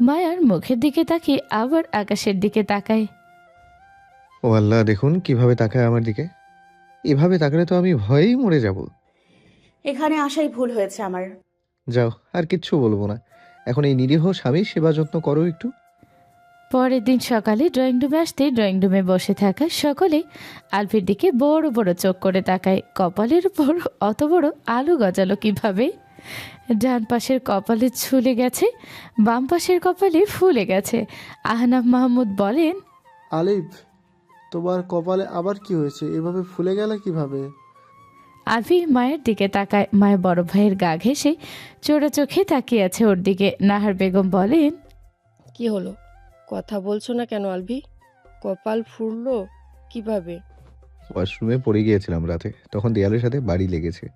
মায়ার মুখের দিকে তাকিয়ে আবার আকাশের দিকে তাকায়। ও আল্লাহ, দেখুন কিভাবে তাকায় আমার দিকে। এভাবে তাকালে তো আমি ভয়েই মরে যাব। এখানে আসাই ভুল হয়েছে আমার। যাও, আর কিচ্ছু বলবো না। এখন এই নিরীহ স্বামীর সেবা যত্ন করো একটু। পরের দিন সকালে ড্রয়িং রুমে আসতে ড্রয়িং রুমে বসে থাকা সকলে আলফির দিকে বড় বড় চোখ করে তাকায়। কপালের উপর অত বড় আলু গজালো কিভাবে? ডান পাশের কপালে ছুলে গেছে, বাম পাশের কপালে ফুলে গেছে। আহনাফ মাহমুদ বলেন, আলিফ, তোমার কপালে আবার কি হয়েছে? এভাবে ফুলে গেলে কিভাবে? আলফি মায়ের দিকে তাকায়। মায়ের বড় ভাইয়ের গা ঘেঁষে চোরা চোখে তাকিয়ে আছে ওর দিকে। নাহার বেগম বলেন, কি হলো? কথা বলছো না কেন আলভি? কপাল ফুললো কিভাবে? ওয়াশরুমে পড়ে গিয়েছিলাম রাতে, তখন দেয়ালের সাথে বাড়ি লেগেছে।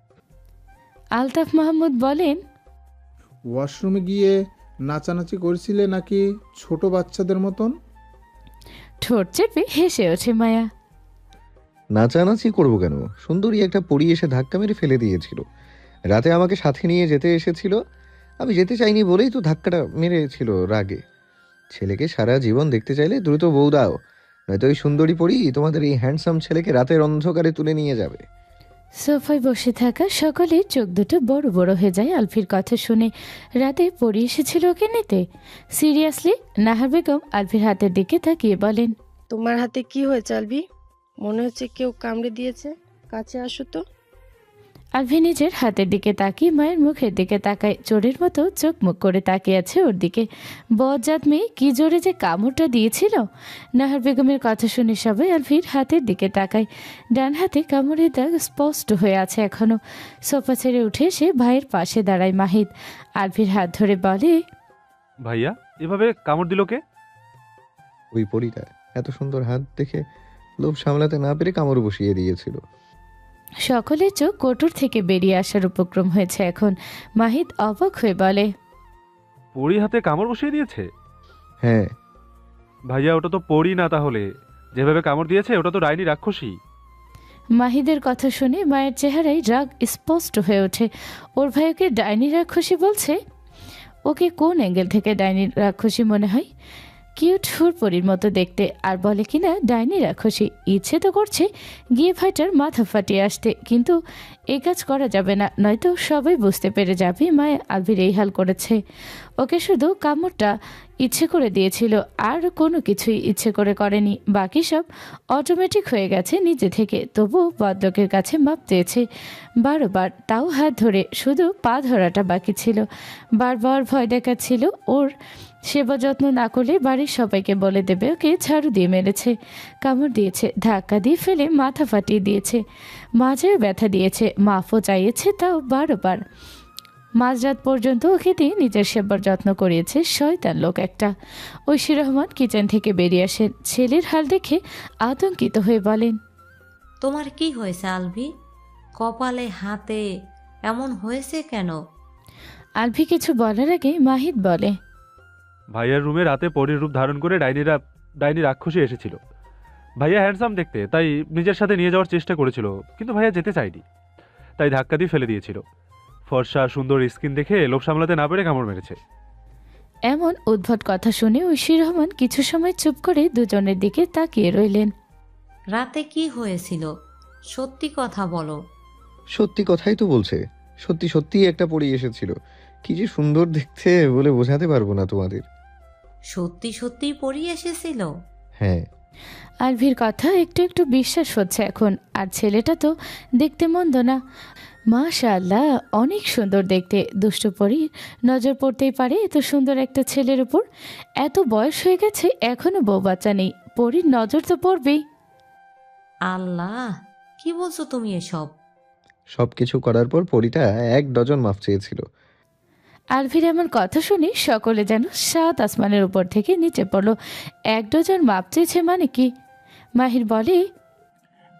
আলতাফ মাহমুদ বলেন, ওয়াশরুমে গিয়ে নাচানাচি করছিলে নাকি ছোট বাচ্চাদের মতন? ঠোঁট চেপে হেসে ওঠে মায়া। নাচানাচি করবো কেন? সুন্দরী একটা পরী এসে ধাক্কা মেরে ফেলে দিয়েছিল। রাতে আমাকে সাথে নিয়ে যেতে এসেছিল। আমি যেতে চাইনি বলেই তো ধাক্কাটা মেরেছিল রাগে। ছেলেকে সারা জীবন দেখতে চাইলে দ্রুত বউ দাও, নয়তো ওই সুন্দরী পরী তোমাদের এই হ্যান্ডসাম ছেলেকে রাতের অন্ধকারে তুলে নিয়ে যাবে। সোফায় বসে থাকা সকলের চোখ দুটো বড় বড় হয়ে যায় আলফির কথা শুনে। রাতে পড়ে এসেছিল ওকে নিতে? সিরিয়াসলি? নাহার বেগম আলফির হাতের দিকে তাকিয়ে বলেন, তোমার হাতে কি হয়েছে আলভি? মনে হচ্ছে কেউ কামড়ে দিয়েছে। কাছে আসো তো। আলফি নিজের হাতের দিকে তাকিয়ে মায়ের মুখের দিকে তাকায়। চোরের মতো চোখ মুখ করে তাকিয়ে আছে ওর দিকে। বজ্জাত মেয়ে কি জোরে যে কামড়টা দিয়েছিল! নাহার বেগমের কথা শুনে সবাই আলফির হাতের দিকে তাকায়। ডান হাতে কামড়ের দাগ স্পষ্ট হয়ে আছে এখনো। সোফা ছেড়ে উঠে এসে ভাইয়ের পাশে দাঁড়ায় মাহিদ। আলফির হাত ধরে বলে, ভাইয়া, এভাবে কামড় দিল কে? ওই পরীটা এত সুন্দর হাত দেখে লোভ সামলাতে না পেরে কামড় বসিয়ে দিয়েছিল। সকলের চোখ কোটর থেকে বেরিয়ে আসার উপক্রম হয়েছে এখন। মাহিদ অবাক হয়ে বলে, পরি হাতে কামড় বসিয়ে দিয়েছে? হ্যাঁ। ভাইয়া, ওটা তো পরি না তাহলে। যেভাবে কামড় দিয়েছে ওটা তো ডাইনি রাক্ষসী। মাহিদের কথা শুনে মায়ের চেহারায় রাগ স্পষ্ট হয়ে ওঠে। ওর ভাই ওকে ডাইনি রাক্ষসী বলছে? ওকে কোন অ্যাঙ্গেল থেকে ডাইনি রাক্ষসী মনে হয়? কিউট হুরপরির মতো দেখতে, আর বলে কিনা ডাইনি রাক্ষসী। ইচ্ছে তো করছে গিয়ে ভাইটার মাথা ফাটিয়ে আসতে, কিন্তু এই কাজ করা যাবে না, নয়তো সবাই বুঝতে পেরে যাবে মায়া আলভির এই হাল করেছে। ওকে শুধু কামড়টা ইচ্ছে করে দিয়েছিল, আর কোনো কিছুই ইচ্ছে করে করেনি। বাকি সব অটোমেটিক হয়ে গেছে নিজে থেকে। তবু বদলোকের কাছে মাপ চেয়েছে বারবার, তাও হাত ধরে, শুধু পা ধরাটা বাকি ছিল। বারবার ভয় দেখাচ্ছিল ওর সেবা যত্ন না করলে বাড়ির সবাইকে বলে দেবে ওকে ঝাড়ু দিয়ে মেরেছে, কামড় দিয়েছে, ধাক্কা দিয়ে ফেলে মাথা ফাটিয়ে দিয়েছে, মাঝেও ব্যথা দিয়েছে, মাফও চাইয়েছে, তাও বারবার। মাঝরাত পর্যন্ত ওকে দিয়ে নিজের সেবার যত্ন করিয়েছে শয়তান লোক একটা। ঐশী রহমান কিচেন থেকে বেরিয়ে আসেন। ছেলের হাল দেখে আতঙ্কিত হয়ে বলেন, তোমার কি হয়েছে আলভি? কপালে হাতে এমন হয়েছে কেন? আলভি কিছু বলার আগে মাহিদ বলে, ভাইয়ার রুমে রাতে পরির রূপ ধারণ করে ডাইনি রাক্ষসী এসেছিল। ভাইয়া হ্যান্ডসাম দেখতে, তাই নিজের সাথে নিয়ে যাওয়ার চেষ্টা করেছিল, কিন্তু ভাইয়া যেতে চায়নি, তাই ধাক্কা দিয়ে ফেলে দিয়েছিল। ফর্সা সুন্দর স্কিন দেখে লোভ সামলাতে না পেরে কামড় মেরেছে। এমন উদ্ভট কথা শুনে ঐশী রহমান কিছু সময় চুপ করে দুজনের দিকে তাকিয়ে রইলেন। রাতে কি হয়েছিল? সত্যি কথা বলো। সত্যি কথাই তো বলছে। সত্যি সত্যি একটা পরী এসেছিল। কি যে সুন্দর দেখতে বলে বোঝাতে পারবো না তোমাদের। সত্যি সত্যি পরি এসেছিল? হ্যাঁ। আলভির কথা একটু একটু বিশ্বাস হচ্ছে এখন। আর ছেলেটা তো দেখতে মন্দ না, মাশাআল্লাহ, অনেক সুন্দর দেখতে। দুষ্টু পরীর নজর পড়তেই পারে এত সুন্দর একটা ছেলের উপর? এত বয়স হয়ে গেছে এখনো বউ বাচ্চা নেই, পরীর নজর তো পড়বেই। আল্লাহ, কি বলছো তুমি এসব? সবকিছু করার পর পরীটা 1 ডজন মাফ চেয়েছিল। আলভির এমন কথা শুনে সকলে যেন 7 আসমানের উপর থেকে নিচে পড়ল। 1 ডজন মাপ চেয়েছে মানে কি? মাহির বলে,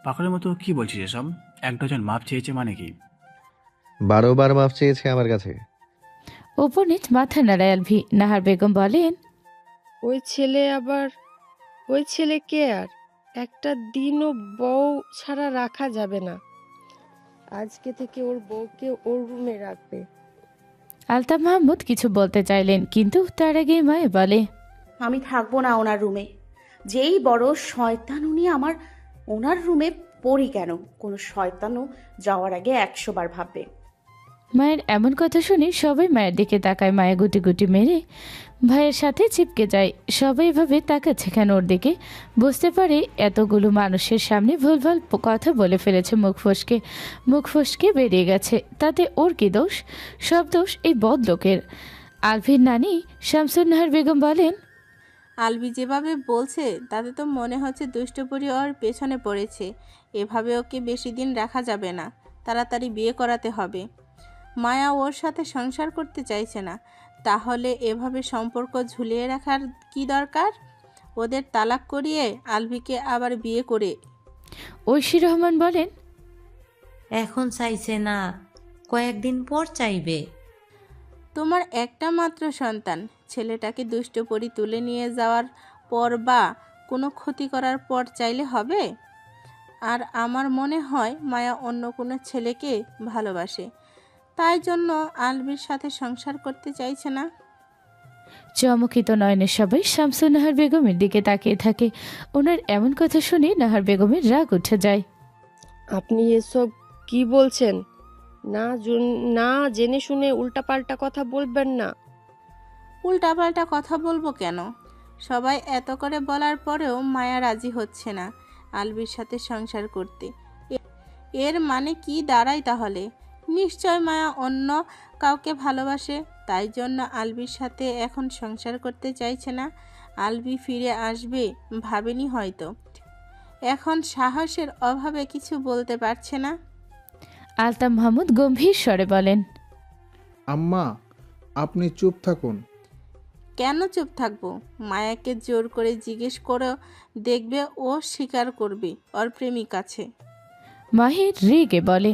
পাগলের মতো কি বলছিস এসব? 1 ডজন মাপ চেয়েছে মানে কি? 12বার মাফ চেয়েছে আমার কাছে। ওপর নিচ মাথা নাড়ায় আলভি। নাহার বেগম বলেন, ওই ছেলে কে? আর একটা দিনও বউ ছাড়া রাখা যাবে না। আজকে থেকে ওর বউকে ওর রুমে রাখবে। আলতাফ মাহমুদ কিছু বলতে চাইলেন, কিন্তু তার আগেই মায়া বলে, আমি থাকবো না ওনার রুমে। যেই বড় শয়তান উনি, ওনার রুমে পড়ি কেন? কোনো শয়তানও যাওয়ার আগে 100 বার ভাববে। মায়ের এমন কথা শুনে সবাই মায়ের দিকে তাকায়। মায়া গুটি গুটি মেরে ভাইয়ের সাথে চিপকে যায়। সবাই এভাবে তাকাচ্ছে কেন ওর দিকে? বুঝতে পারে এতগুলো মানুষের সামনে ভুলভাল কথা বলে ফেলেছে, মুখ ফসকে বেরিয়ে গেছে। তাতে ওর কি দোষ? সব দোষ এই বদলোকের। আলভির নানি শামসুন নাহার বেগম বলেন, আলবি যেভাবে বলছে তাতে তো মনে হচ্ছে দুষ্টপুরি ওর পেছনে পড়েছে। এভাবে ওকে বেশি দিন রাখা যাবে না, তাড়াতাড়ি বিয়ে করাতে হবে। মায়া ওর সাথে সংসার করতে চাইছে না, তাহলে এভাবে সম্পর্ক ঝুলিয়ে রাখার কি দরকার? ওদের তালাক করিয়ে আলবিকে আবার বিয়ে করে। ঐশী রহমান বলেন, এখন চাইছে না, কয়েকদিন পর চাইবে। তোমার একটা মাত্র সন্তান, ছেলেটাকে দুষ্টপুরি তুলে নিয়ে যাওয়ার পর বা কোনো ক্ষতি করার পর চাইলে হবে? আর আমার মনে হয় মায়া অন্য কোনো ছেলেকে ভালোবাসে, তাই জন্য আলবির সাথে সংসার করতে চাইছে না। চমকিত নয়নের সবাই শামসুন নাহার বেগমের দিকে তাকিয়ে থাকে। ওনার এমন কথা শুনে নাহার বেগমের রাগ উঠে যায়। আপনি এসব কি বলছেন? না জেনে শুনে উল্টাপাল্টা কথা বলবেন না। উল্টাপাল্টা কথা বলবো কেন? সবাই এত করে বলার পরেও মায়া রাজি হচ্ছে না আলবির সাথে সংসার করতে। এর মানে কি দাঁড়ায় তাহলে? নিশ্চয় মায়া অন্য কাউকে ভালোবাসে, তাই জন্য আলবির সাথে এখন সংসার করতে চাইছে না। আলবি ফিরে আসবে ভাবেনি হয়তো, এখন সাহসের অভাবে কিছু বলতে পারছে না। আলতাফ মাহমুদ গম্ভীর স্বরে বলেন, আম্মা, আপনি চুপ থাকুন। কেন চুপ থাকবো? মায়াকে জোর করে জিজ্ঞেস করো, দেখবে ও স্বীকার করবে ওর প্রেমিক আছে। মাহির রেগে বলে,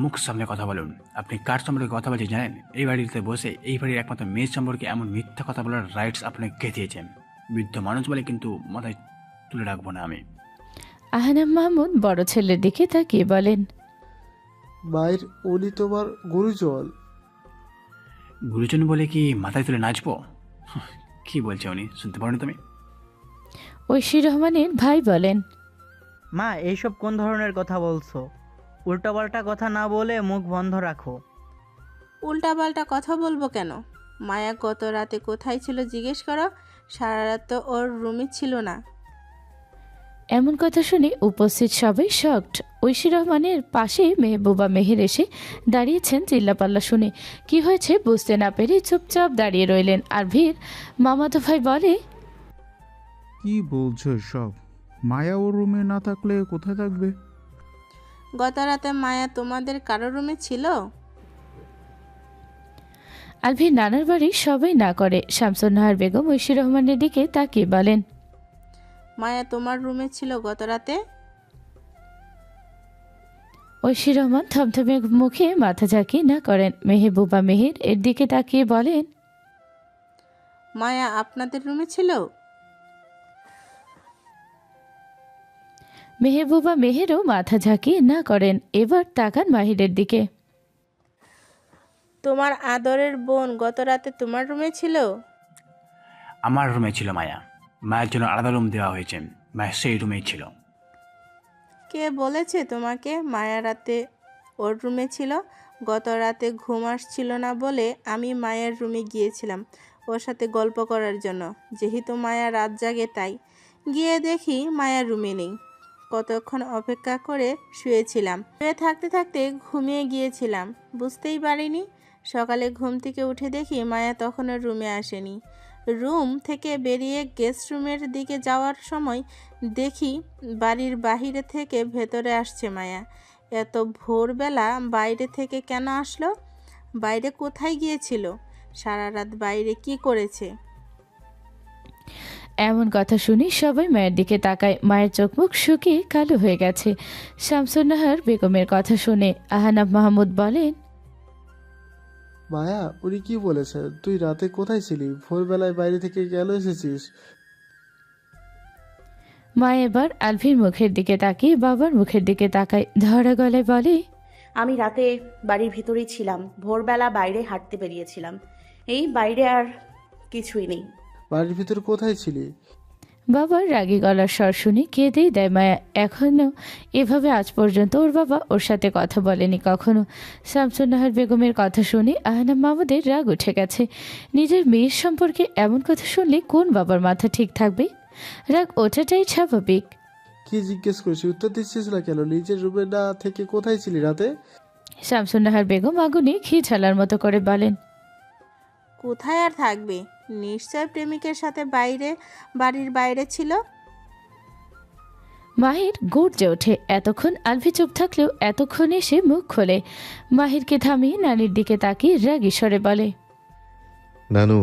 মুখ সামনে কথা বলুন। আপনি কার সম্পর্কে কথা বলছেন জানেন? এই বাড়িতে বসে এই বাড়ির একমাত্র মেয়ের সম্পর্কে এমন মিথ্যা কথা বলার রাইটস আপনাকে কে দিয়েছেন? বৃদ্ধ মানুষ বলে কিন্তু মাথায় তুলে রাখবো না আমি। আহনাম মাহমুদ বড় ছেলের দিকে তাকিয়ে বলেন, মায়ের উনি তোমার গুরুজন। গুরুজন বলে কি মাথায় তুলে নাচবো? কি বলছে উনি, শুনতে পারোনি তুমি? ঐশী রহমানের ভাই বলেন, মা, এইসব কোন ধরনের কথা বলছো? উল্টাপাল্টা কথা না বলে মুখ বন্ধ রাখো। উল্টাপাল্টা কথা বলবো কেন? মায়া গত রাতে কোথায় ছিল জিজ্ঞেস করো। সারা রাত তো ওর রুমে ছিল না। এমন কথা শুনে উপস্থিত সবাই শকড। ঐশী রহমানের পাশে মেহবুবা মেহের এসে দাঁড়িয়েছেন। চিল্লাপাল্লা শুনে কি হয়েছে বুঝতে না পেরে চুপচাপ দাঁড়িয়ে রইলেন। আর ভীর মামাতো ভাই বলে, কি বলছো সব? মায়া ওর রুমে না থাকলে কোথায় থাকবে? গত রাতে মায়া তোমাদের কারো রুমে ছিল? আলভির নানার বাড়ি সবাই না করে। শামসুন নাহার বেগম ঐশী রহমানের দিকে তাকিয়ে বলেন, মায়া তোমার রুমে ছিল গত রাতে? ঐশী রহমান থমথমে মুখে মাথা ঝাঁকি না করেন। মেহবুবা মেহের এর দিকে তাকিয়ে বলেন, মায়া আপনাদের রুমে ছিল? মেহবুবা মেহেরও মাথা ঝাঁকি না করেন। এবার তাকান মাহিরের দিকে। তোমার আদরের বোন গত রাতে তোমার রুমে ছিল? আমার রুমে ছিল মায়া। মায়ের জন্য আলাদা রুম দেওয়া হয়েছে, মায়া সেই রুমেই ছিল। কে বলেছে তোমাকে মায়া রাতে ওর রুমে ছিল? গত রাতে ঘুম আসছিল না বলে আমি মায়ের রুমে গিয়েছিলাম ওর সাথে গল্প করার জন্য। যেহেতু মায়া রাত জাগে তাই গিয়ে দেখি মায়ার রুমে নেই। কতক্ষণ অপেক্ষা করে শুয়েছিলাম, শুয়ে থাকতে থাকতে ঘুমিয়ে গিয়েছিলাম, বুঝতেই পারিনি। সকালে ঘুম থেকে উঠে দেখি মায়া তখনও রুমে আসেনি। রুম থেকে বেরিয়ে গেস্ট রুমের দিকে যাওয়ার সময় দেখি বাড়ির বাহিরে থেকে ভেতরে আসছে মায়া। এত ভোরবেলা বাইরে থেকে কেন আসলো? বাইরে কোথায় গিয়েছিল? সারা রাত বাইরে কি করেছে? এমন কথা শুনি সবাই মায়ের দিকে তাকায়। মায়ের চোখ মুখ শুকিয়ে কালো হয়ে গেছে। শামসুন নাহার বেগমের কথা শুনে আহনাব মাহমুদ বলেন, মায়া, উনি কি বলেছে? তুই রাতে কোথায় ছিলি? ভোরবেলায় বাইরে থেকে কেন এসেছিস? মা এবার আলভির মুখের দিকে তাকিয়ে বাবার মুখের দিকে তাকায়। ধরা গলায় বলে, আমি রাতে বাড়ির ভিতরেই ছিলাম, ভোরবেলা বাইরে হাঁটতে বেরিয়েছিলাম। এই বাইরে আর কিছুই নেই। বাড়ির ভিতরে কোথায় ছিলি? বাবার রাগী গলার স্বর শুনে কেঁদেই দেয় মায়া। এখনও এভাবে আজ পর্যন্ত ওর বাবা ওর সাথে কথা বলেনি কখনো। শামসুন্নাহার বেগমের কথা শুনে আহনাম মাহমুদের রাগ উঠে গেছে। নিজের মেয়ের সম্পর্কে এমন কথা শুনলে কোন বাবার মাথা ঠিক থাকবে? রাগ ওঠাটাই স্বাভাবিক। কি জিজ্ঞেস করছি, উত্তর দিচ্ছিস না কেন? নিজের রুমে না থেকে কোথায় ছিলি রাতে? শামসুন্নাহার বেগম আগুনে ঘি ঝালার মতো করে বলেন, কোথায় আর থাকবে, নিশ্চয় প্রেমিকের সাথে বাড়ির বাইরে ছিল। মাহির গর্জে ওঠে। এতক্ষণ আলভি চুপ থাকলেও এতক্ষণ এসে মুখ খোলে। মাহিরকে থামিয়ে নানির দিকে তাকিয়ে রাগী স্বরে বলে, নানু,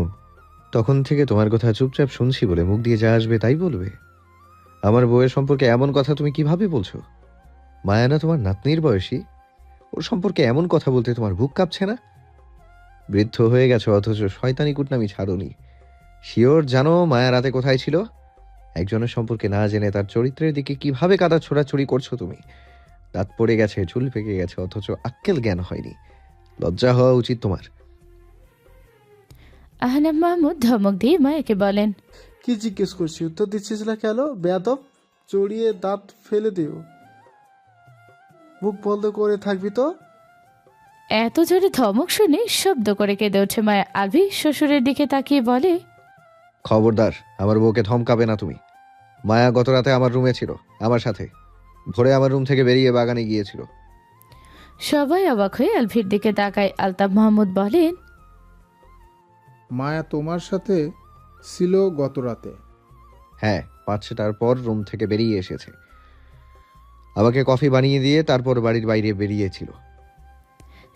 তখন থেকে তোমার কথা চুপচাপ শুনছি বলে মুখ দিয়ে যা আসবে তাই বলবে? আমার বউয়ের সম্পর্কে এমন কথা তুমি কিভাবে বলছো? মায়া না তোমার নাতনির বয়সী? ওর সম্পর্কে এমন কথা বলতে তোমার বুক কাঁপছে না? বৃদ্ধ হয়ে গেছো অথচ শয়তানি কুটনামি ছাড়োনি। শিওর জানো মায়া রাতে কোথায় ছিল? একজনের সম্পর্কে না জেনে তার চরিত্রের দিকে কিভাবে কাদা ছোড়াছুড়ি করছো তুমি? দাঁত পড়ে গেছে, চুল পেকে গেছে, অথচ আক্কেল জ্ঞান হয়নি। লজ্জা হওয়া উচিত তোমার। আহনাম মাহমুদ ধমক দিয়ে মায়াকে বলেন, কি জিজ্ঞেস করছি, উত্তর দিচ্ছিস না কেন? বেয়াদব, চড়িয়ে দাঁত ফেলে দিও। মুখ বন্ধ করে থাকবি তো। এত জোরে ধমক শুনে শব্দ করে কেঁদে ওঠে মায়া। আলভি শ্বশুরের দিকে তাকিয়ে বলে, খবরদার, আমার বউকে ধমকাবে না তুমি। মায়া গত রাতে আমার রুমে ছিল আমার সাথে। ভোরে আমার রুম থেকে বেরিয়ে বাগানে গিয়েছিল। সবাই অবাক হয়ে আলভির দিকে তাকায়। আলতাফ মাহমুদ বলেন, মায়া তোমার সাথে ছিল গত রাতে? হ্যাঁ, 5-6টার পর রুম থেকে বেরিয়ে এসেছে। আমাকে কফি বানিয়ে দিয়ে তারপর বাড়ির বাইরে বেরিয়েছিল।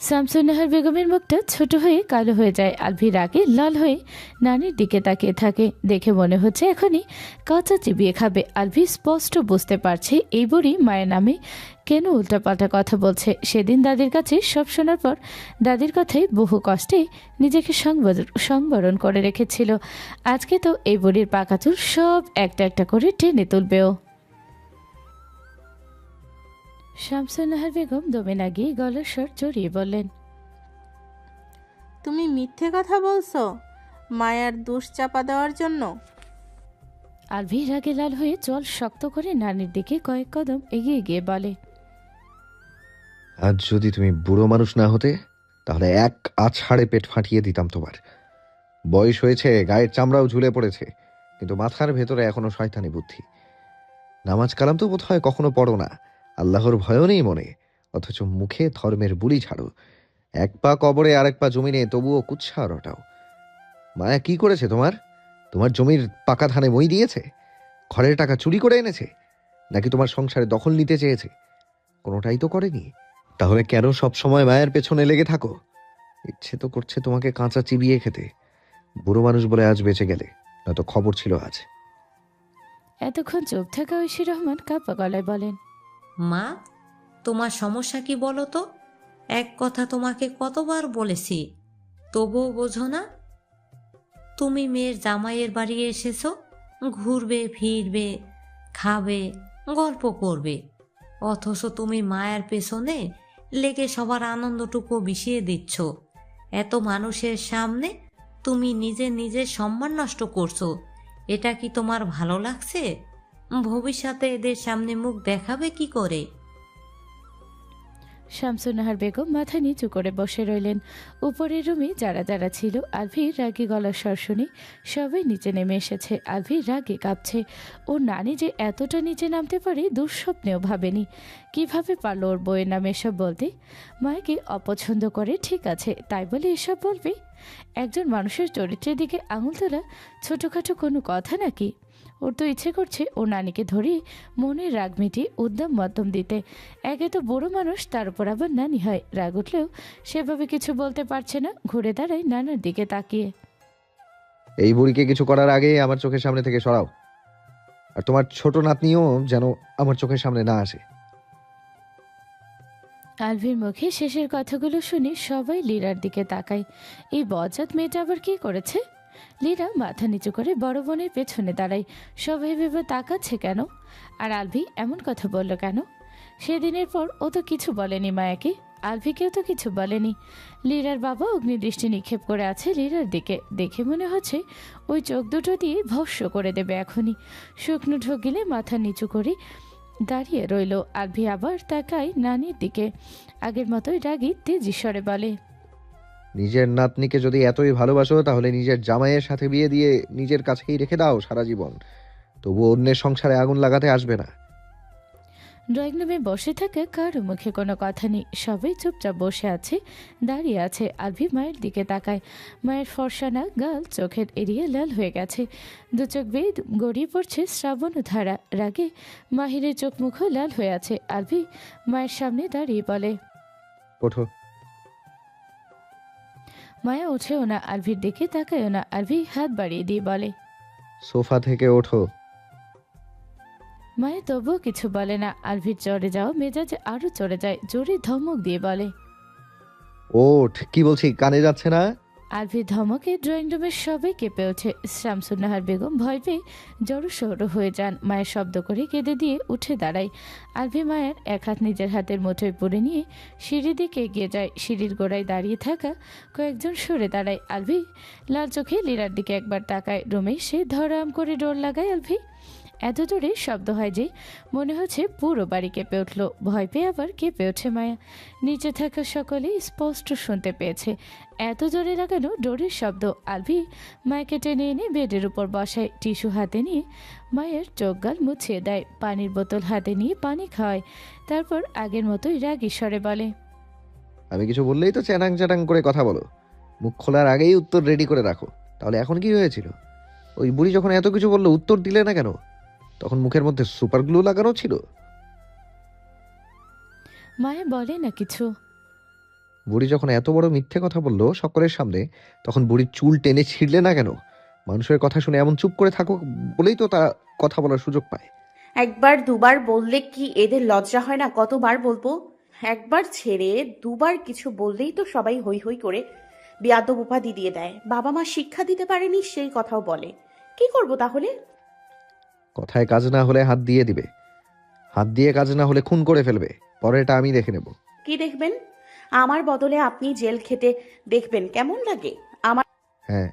শামসুন্নাহার বেগমের মুখটা ছোট হয়ে কালো হয়ে যায়। আলভি রাগে লাল হয়ে নানির দিকে তাকিয়ে থাকে। দেখে মনে হচ্ছে এখনই কাঁচা চিবিয়ে খাবে। আলভি স্পষ্ট বুঝতে পারছে এই বুড়ি মায়ের নামে কেন উল্টাপাল্টা কথা বলছে। সেদিন দাদির কাছে সব শোনার পর দাদির কথাই বহু কষ্টে নিজেকে সংবরণ করে রেখেছিল। আজকে তো এই বুড়ির পাকা চুল সব একটা একটা করে টেনে তুলবেও। শামসুন্নাহার বেগম দমে না গিয়ে গলার স্বর জড়িয়ে বললেন, তুমি মিথ্যে কথা বলছো মায়ার দোষ চাপা দেওয়ার জন্য। আলভি রাগে লাল হয়ে চল শক্ত করে নানির দিকে কয়েক কদম এগিয়ে গিয়ে বলে, আজ যদি তুমি বুড়ো মানুষ না হতে তাহলে এক আছাড়ে পেট ফাটিয়ে দিতাম তোমার। বয়স হয়েছে, গায়ের চামড়াও ঝুলে পড়েছে, কিন্তু মাথার ভেতরে এখনো শয়তানি বুদ্ধি। নামাজ কালাম তো বোধহয় কখনো পড়ো না, আল্লাহর ভয়ও নেই মনে, অথচ মুখে ধর্মের বুলি ছাড়ো। এক পা কবরে আরেক পা জমিনে, তবুও কুৎসা রটাও। মায়া কি করেছে তোমার? তোমার জমির পাকা ধানে মই দিয়েছে? ঘরের টাকা চুরি করে এনেছে? নাকি তোমার সংসারে দখল নিতে চেয়েছে? কোনোটাই তো করেনি। তাহলে কেন সব সময় মায়ের পেছনে লেগে থাকো? ইচ্ছে তো করছে তোমাকে কাঁচা চিবিয়ে খেতে। বুড়ো মানুষ বলে আজ বেঁচে গেলে, নয়তো খবর ছিল আজ। এতক্ষণ চুপ থাকা ঐশী রহমান কাঁপা গলায় বলেন, মা, তোমার সমস্যা কি বলো তো? এক কথা তোমাকে কতবার বলেছি, তবুও বোঝো না? তুমি মেয়ের জামাইয়ের বাড়ি এসেছো, ঘুরবে ফিরবে, খাবে, গল্প করবে, অথচ তুমি মায়ের পেছনে লেগে সবার আনন্দটুকু বিষিয়ে দিচ্ছ। এত মানুষের সামনে তুমি নিজের সম্মান নষ্ট করছো। এটা কি তোমার ভালো লাগছে? ভবিষ্যতে এদের সামনে মুখ দেখাবে কি করে? শামসুন্নাহার বেগম মাথা নিচু করে বসে রইলেন। উপরের রুমে যারা যারা ছিল আলভির রাগী গলার স্বর শুনে সবাই নিচে নেমে এসেছে। আলভি রাগে কাঁপছে। ওর নানি যে এতটা নিচে নামতে পারে দুঃস্বপ্নেও ভাবেনি। কিভাবে পারল ওর বইয়ের নামে এসব বলতে? মায়াকে অপছন্দ করে, ঠিক আছে, তাই বলে এসব বলবে? একজন মানুষের চরিত্রের দিকে আঙুল তোলা ছোটোখাটো কোনো কথা নাকি? ওর তো ইচ্ছে করছে ও নানিকে ধরে মনের রাগ মিটিয়ে উদ্দাম মধ্যম দিতে। একে তো বড় মানুষ, তার উপর আবার নানি হয়। রাগ উঠলেও সেভাবে কিছু বলতে পারছে না। ঘুরে দাঁড়ায় নানার দিকে তাকিয়ে। এই বুড়িকে কিছু করার আগে আমার চোখের সামনে থেকে সরাও। আর তোমার ছোট নাতনিও যেন আমার চোখের সামনে না আসে। আলভির মুখে শেষের কথাগুলো শুনে সবাই লীরার দিকে তাকায়। এই বজ্জাত মেয়েটা আবার কি করেছে? লীরা মাথা নিচু করে বড় বোনের পেছনে দাঁড়ায়। সবাই ভেবে তাকাচ্ছে কেন? আর আলভি এমন কথা বলল কেন? সেদিনের পর ও তো কিছু বলেনি মায়াকে। আলভিকেও তো কিছু বলেনি। লীরার বাবা অগ্নিদৃষ্টি নিক্ষেপ করে আছে লীরার দিকে। দেখে মনে হচ্ছে ওই চোখ দুটো দিয়ে ভস্য করে দেবে এখনই। শুকনো ঢোক গিলে মাথা নিচু করে দাঁড়িয়ে রইল। আলভি আবার তাকায় নানির দিকে। আগের মতোই রাগী তেজি স্বরে বলে, নিজের নাতনিকে যদি এতই ভালোবাসো তাহলে নিজের জামাইয়ের সাথে বিয়ে দিয়ে নিজের কাছেই রেখে দাও সারা জীবন, তবু অন্যের সংসারে আগুন লাগাতে আসবে না। ড্রয়িং রুমে বসে থাকে, কারো মুখে কোনো কথা নেই। সবাই চুপচাপ বসে আছে, দাঁড়িয়ে আছে। আলভি মায়ের দিকে তাকায়। মায়ের ফর্সানা গাল চোখের এরিয়ে লাল হয়ে গেছে। দু চোখ বেয়ে গড়িয়ে পড়ছে শ্রাবণ ধারা। রাগে মাহিরের চোখ মুখও লাল হয়ে আছে। আলভি মায়ের সামনে দাঁড়িয়ে বলে, ওঠো। মায়া ওঠেও না, আলভির দিকে তাকায়ও না। আলভি হাত বাড়িয়ে দিয়ে বলে, সোফা থেকে ওঠো। মায়া তবুও কিছু বলে না। আলভির চড়ে যাও মেজাজে আরো চড়ে যায়। জোরে ধমক দিয়ে বলে, ওঠ, কি বলছি কানে যাচ্ছে না? আলভির ধমকে ড্রয়িং রুমের সবাই কেঁপে ওঠে। শামসুন্নাহার বেগম ভয় পেয়ে জড়সড় হয়ে যান। মায়ের শব্দ করে কেঁদে দিয়ে উঠে দাঁড়ায়। আলভি মায়ের এক হাত নিজের হাতের মুঠোয় পরে নিয়ে সিঁড়ির দিকে এগিয়ে যায়। সিঁড়ির গোড়ায় দাঁড়িয়ে থাকা কয়েকজন সরে দাঁড়ায়। আলভি লাল চোখে লীরার দিকে একবার তাকায়। রুমে সে ধরাম করে ডোর লাগায়। আলভি এত জোরে শব্দ হয় যে মনে হচ্ছে পুরো বাড়ি কেঁপে উঠল। ভয় পেয়ে আবার কেঁপে ওঠে মায়া। নিচে থাকা সকলেই স্পষ্ট শুনতে পেয়েছে এত জোরে লাগানো ডোরের শব্দ। আলভি মায়াকে টেনে এনে বেডের উপর বসায়। টিস্যু হাতে নিয়ে মায়ের চোখ গাল মুছিয়ে দেয়। পানির বোতল হাতে নিয়ে পানি খাওয়ায়। তারপর আগের মতোই রাগ ঈশ্বরে বলে, আমি কিছু বললেই তো চ্যাটাং চ্যাটাং করে কথা বলো। মুখ খোলার আগেই উত্তর রেডি করে রাখো। তাহলে এখন কি হয়েছিল? ওই বুড়ি যখন এত কিছু বললো উত্তর দিলে না কেন? তখন মুখের মধ্যে সুপার গ্লু লাগানো ছিল। মায়া বলে না কিছু। বুড়ি যখন এত বড় মিথ্যে কথা বললো সকলের সামনে, তখন বুড়ির চুল টেনে ছিঁড়লে না কেন? মানুষের কথা শুনে এমন চুপ করে থাকো বলেই তো তারা কথা বলার সুযোগ পায়। একবার দুবার বললে কি এদের লজ্জা হয় না? কতবার বলবো? একবার ছেড়ে দুবার কিছু বললেই তো সবাই হই হই করে বেয়াদব উপাধি দিয়ে দেয়। বাবা মা শিক্ষা দিতে পারেনি সেই কথাও বলে। কি করব তাহলে? কথায় কাজ না হলে হাত দিয়ে দিবে, হাত দিয়ে কাজ না হলে খুন করে ফেলবে। পরেরটা আমি দেখে নেব। কি দেখবেন? আমার বদলে আপনি জেল খেটে দেখবেন কেমন লাগে আমার। হ্যাঁ।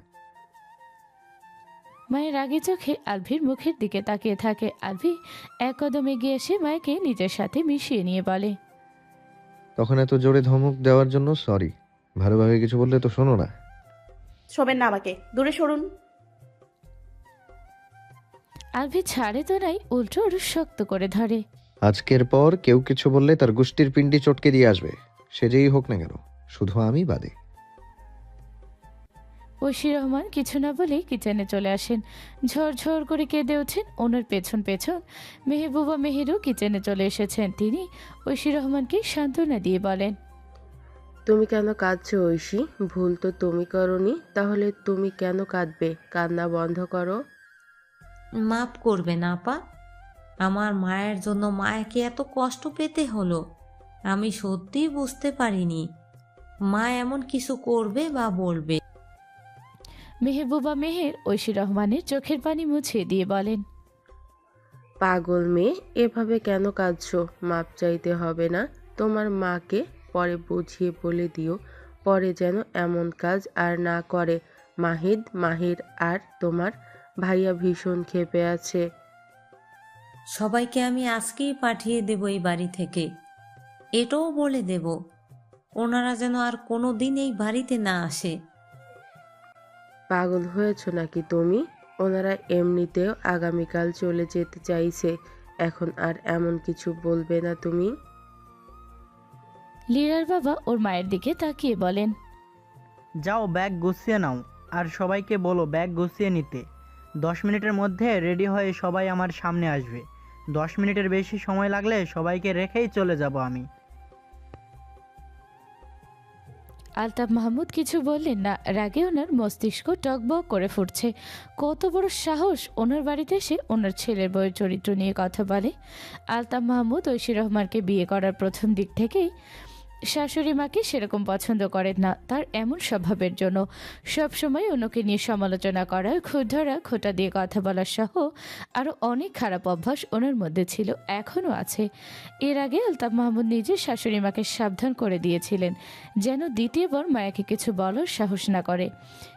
মায়ের রাগে চোখে আলভির মুখের দিকে তাকিয়ে থাকে। আলভি এক কদম এগিয়ে এসে মায়াকে নিজের সাথে মিশিয়ে নিয়ে বলে, তখন এত জোরে ধমক দেওয়ার জন্য সরি। ভালোভাবে কিছু বললে তো শোনো না। শোবেন না আমাকে, দূরে সরুন। আলভি ছাড়ে তো নাই, উল্টো আরো শক্ত করে ধরে। আজকের পর কেউ কিছু বললে তার গোষ্ঠীর পিণ্ডি চটকে দিয়ে আসবে, সে যেই হোক না কেন, শুধু আমি বাদে। ঐশী রহমান কিছু না বলেই কিচেনে চলে আসেন। ঝরঝর করে কেঁদে ওঠেন। ওনার পেছন পেছন মেহবুবা মেহেরও কিচেনে চলে এসেছেন। তিনি ঐশী রহমানকে সান্ত্বনা দিয়ে বলেন, তুমি কেন কাঁদছো ঐশী? ভুল তো তুমি করনি, তাহলে তুমি কেন কাঁদবে? কান্না বন্ধ করো। মাফ করবেন আপা, আমার মায়ের জন্য মায়াকে এত কষ্ট পেতে হলো। আমি সত্যিই বুঝতে পারিনি মা এমন কিছু করবে বা বলবে। মেহবুবা মেহের ঐশী রহমানের চোখের পানি মুছিয়ে দিয়ে বলেন, পাগল মেয়ে, এভাবে কেন কাঁদছো? মাপ চাইতে হবে না। তোমার মাকে পরে বুঝিয়ে বলে দিও, পরে যেন এমন কাজ আর না করে। মাহির আর তোমার ভাইয়া ভীষণ ক্ষেপে আছে। সবাইকে আমি আজকেই পাঠিয়ে দেব এই বাড়ি থেকে। এটাও বলে দেব ওনারা যেন আর কোনো দিন এই বাড়িতে না আসে। পাগল হয়েছো নাকি তুমি? ওনারা এমনিতেও আগামীকাল চলে যেতে চাইছে, এখন আর এমন কিছু বলবে না তুমি। লীরার বাবা ওর মায়ের দিকে তাকিয়ে বলেন, যাও ব্যাগ গুছিয়ে নাও, আর সবাইকে বলো ব্যাগ গুছিয়ে নিতে। 10 মিনিটের মধ্যে রেডি হয়ে সবাই আমার সামনে আসবে। 10 মিনিটের বেশি সময় লাগলে সবাইকে রেখেই চলে যাব আমি। আলতাফ মাহমুদ কিছু বললেন না। রাগে ওনার মস্তিষ্ক টকবক করে ফুটছে। কত বড় সাহস ওনার বাড়িতে এসে ওনার ছেলের বউয়ের চরিত্র নিয়ে কথা বলে। আলতাফ মাহমুদ ঐশী রহমানকে বিয়ে করার প্রথম দিক থেকেই শাশুড়ি মাকে সেরকম পছন্দ করেন না তার এমন স্বভাবের জন্য। সবসময় অন্যকে নিয়ে সমালোচনা করা, ক্ষুদ্ধরা খোঁটা দিয়ে কথা বলা সহ আরও অনেক খারাপ অভ্যাস ওনার মধ্যে ছিল, এখনও আছে। এর আগে আলতাফ মাহমুদ নিজে শাশুড়ি মাকে সাবধান করে দিয়েছিলেন যেন দ্বিতীয়বার মায়াকে কিছু বলার সাহস না করে,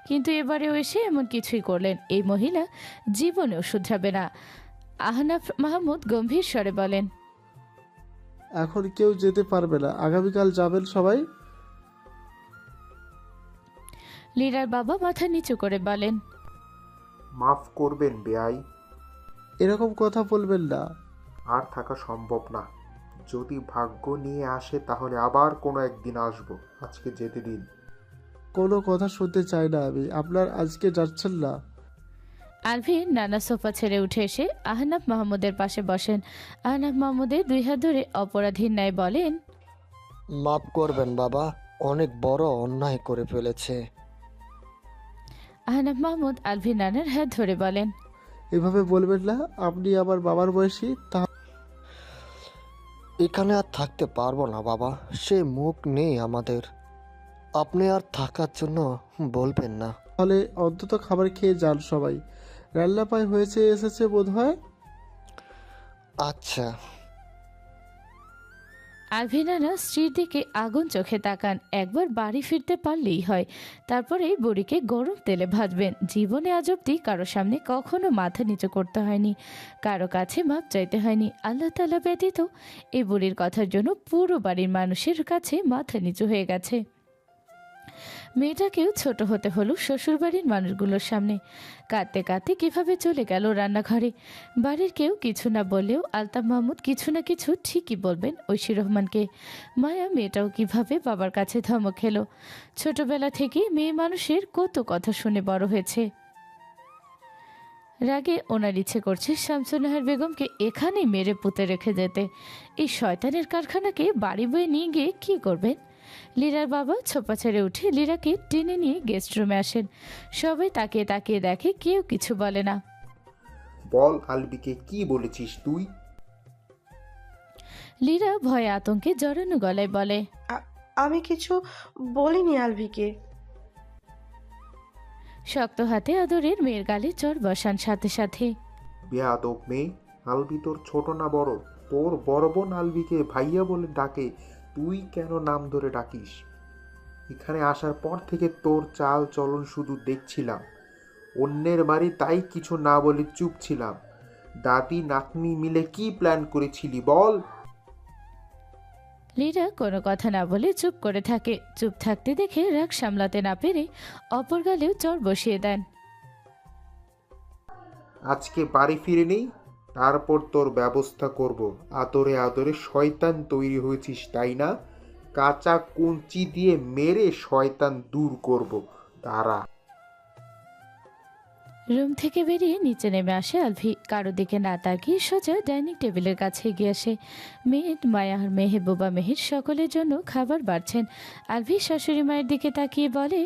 কিন্তু এবারেও এসে এমন কিছুই করলেন। এই মহিলা জীবনেও শুধরাবে না। আহনাফ মাহমুদ গম্ভীর স্বরে বলেন, এখন কেউ যেতে পারবে না, আগামীকাল যাবেন সবাই। লীরার বাবা মাথা নিচু করে বলেন, মাফ করবেন বেয়াই, এরকম কথা বলবেন না। আর থাকা সম্ভব না। যদি ভাগ্য নিয়ে আসে তাহলে আবার কোনো একদিন আসবো, আজকে যেতে দিন। কোনো কথা শুনতে চাই না আমি, আপনার আজকে যাচ্ছেন না। আলভির নানা সোফা ছেড়ে উঠে এসে আহনাফ মাহমুদের পাশে বসেন। আহনাফ মাহমুদের দুই হাত ধরে অপরাধীর ন্যায় বলেন, মাফ করবেন বাবা, অনেক বড় অন্যায় করে ফেলেছে। আহনাফ মাহমুদ আলভির নানার হাত ধরে বলেন, এভাবে বলবেন না, আপনি আমার বাবার বয়সী। এখানে আর থাকতে পারবো না বাবা, সে মুখ নেই আমাদের। আপনি আর থাকার জন্য বলবেন না। তাহলে অন্তত খাবার খেয়ে যান সবাই, রান্না পায় হয়েছে এসেছে বোধ হয়। আচ্ছা। আলভি নানা স্ত্রীর দিকে আগুন চোখে তাকান। একবার বাড়ি ফিরতে পারলেই হয়, তারপরে বুড়িকে গরম তেলে ভাজবেন। জীবনে আজ অব্দি কারো সামনে কখনো মাথা নিচু করতে হয়নি, কারো কাছে মাপ চাইতে হয়নি। আল্লাহ তাআলা ব্যতীত এই বুড়ির কথার জন্য পুরো বাড়ির মানুষের কাছে মাথা নিচু হয়ে গেছে। মেয়েটাকেও ছোট হতে হলো শ্বশুরবাড়ির মানুষগুলোর সামনে। কাঁদতে কাঁদতে কিভাবে চলে গেল রান্নাঘরে। বাড়ির কেউ কিছু না বললেও আলতাফ মাহমুদ কিছু না কিছু ঠিকই বলবেন ঐশী রহমানকে। মায়া মেয়েটাও কিভাবে বাবার কাছে ধমক খেলো। ছোটবেলা থেকে মেয়ে মানুষের কত কথা শুনে বড় হয়েছে। রাগে ওনার ইচ্ছে করছে শামসুন্নাহার বেগমকে এখানেই মেরে পুঁতে রেখে যেতে। এই শয়তানের কারখানাকে বাড়ি বয়ে নিয়ে গিয়ে কী করবেন। লীরার বাবা ছোপা ছেড়ে উঠে লীরাকে টেনে নিয়ে গেস্ট রুমে আসেন। সবাই তাকিয়ে তাকিয়ে দেখে, কেউ কিছু বলে না। বল আলবিকে কি বলেছিস তুই? লীরা ভয়ে আতঙ্কে জড়ানো গলায় বলে, আমি কিছু বলিনি আলভিকে। শক্ত হাতে আদরের মেয়ের গালে চর বসান সাথে সাথে। বেয়াদব মেয়ে, আলবি তোর ছোট না বড়? তোর বড় বোন আলবিকে ভাইয়া বলে ডাকে, তুই কেন নাম ধরে ডাকিস? এখানে আসার পর থেকে তোর চাল চলন শুধু দেখছিলাম। অন্যের বাড়ি তাই কিছু না বলে চুপ ছিলাম। দাদি নাতনি মিলে কি প্ল্যান করেছিলি বল? লীরা কোনো কথা না বলে চুপ করে থাকে। চুপ থাকতে দেখে রাগ সামলাতে না পেরে অপর গালেও চর বসিয়ে দেন। আজকে বাড়ি ফিরে নেই, তারপর তোর ব্যবস্থা করব। আদরে আদরে শয়তান তৈরি হয়েছিস তাই না? কাঁচা কঞ্চি দিয়ে মেরে শয়তান দূর করব, দাঁড়া। রুম থেকে বেরিয়ে নিচে নেমে আসে আলভি। কারো দিকে না তাকিয়ে সোজা ডাইনিং টেবিলের কাছে এগিয়ে আসে। মেহের, মায়া, মেহেবুবা, মেহের সকলের জন্য খাবার বাড়ছেন। আলভি শাশুড়ি মায়ের দিকে তাকিয়ে বলে,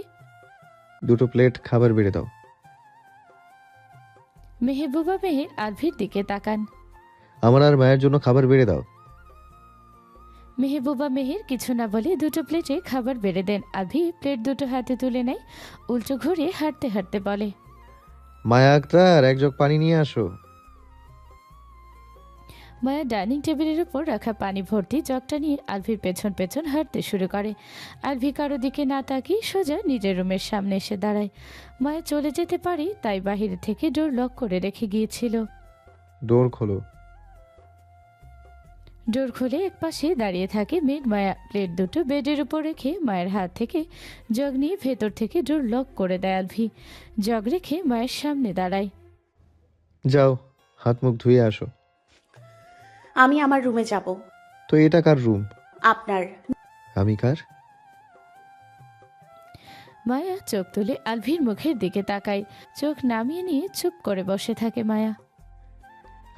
2 প্লেট খাবার বেড়ে দাও। মেহেবুবা মেহের আলভির দিকে তাকান। আমার আর মায়ের জন্য খাবার বেড়ে দাও। মেহেবুবা মেহের কিছু না বলে 2 প্লেটে খাবার বেড়ে দেন। আলভি প্লেট 2 হাতে তুলে নেয়, উল্টো ঘুরে হাঁটতে হাঁটতে বলে, মায়া আক্তার, 1 জগ পানি নিয়ে আসো। মায়া ডাইনিং টেবিলের উপর রাখা পানি ভর্তি জগটা নিয়ে আলভির পেছন পেছন হাঁটতে শুরু করে। আলভি কারো দিকে না তাকিয়ে সোজা নিজের রুমের সামনে এসে দাঁড়ায়। মায়া চলে যেতে পারে তাই বাহিরে থেকে ডোর লক করে রেখে গিয়েছিল। ডোর খোলো। ডোর খুলে এক পাশে দাঁড়িয়ে থাকে মেঘ। মায়া প্লেট 2 বেডের উপর রেখে মায়ের হাত থেকে জগ নিয়ে ভেতর থেকে ডোর লক করে দেয় আলভি। জগ রেখে মায়ের সামনে দাঁড়ায়। যাও, হাত মুখ ধুয়ে আসো। আমি আমার রুমে যাব। তো এটা কার রুম? আপনার। আমি কার? মায়া চোখ তুলে আলভির মুখের দিকে তাকায়। চোখ নামিয়ে নিয়ে চুপ করে বসে থাকে মায়া।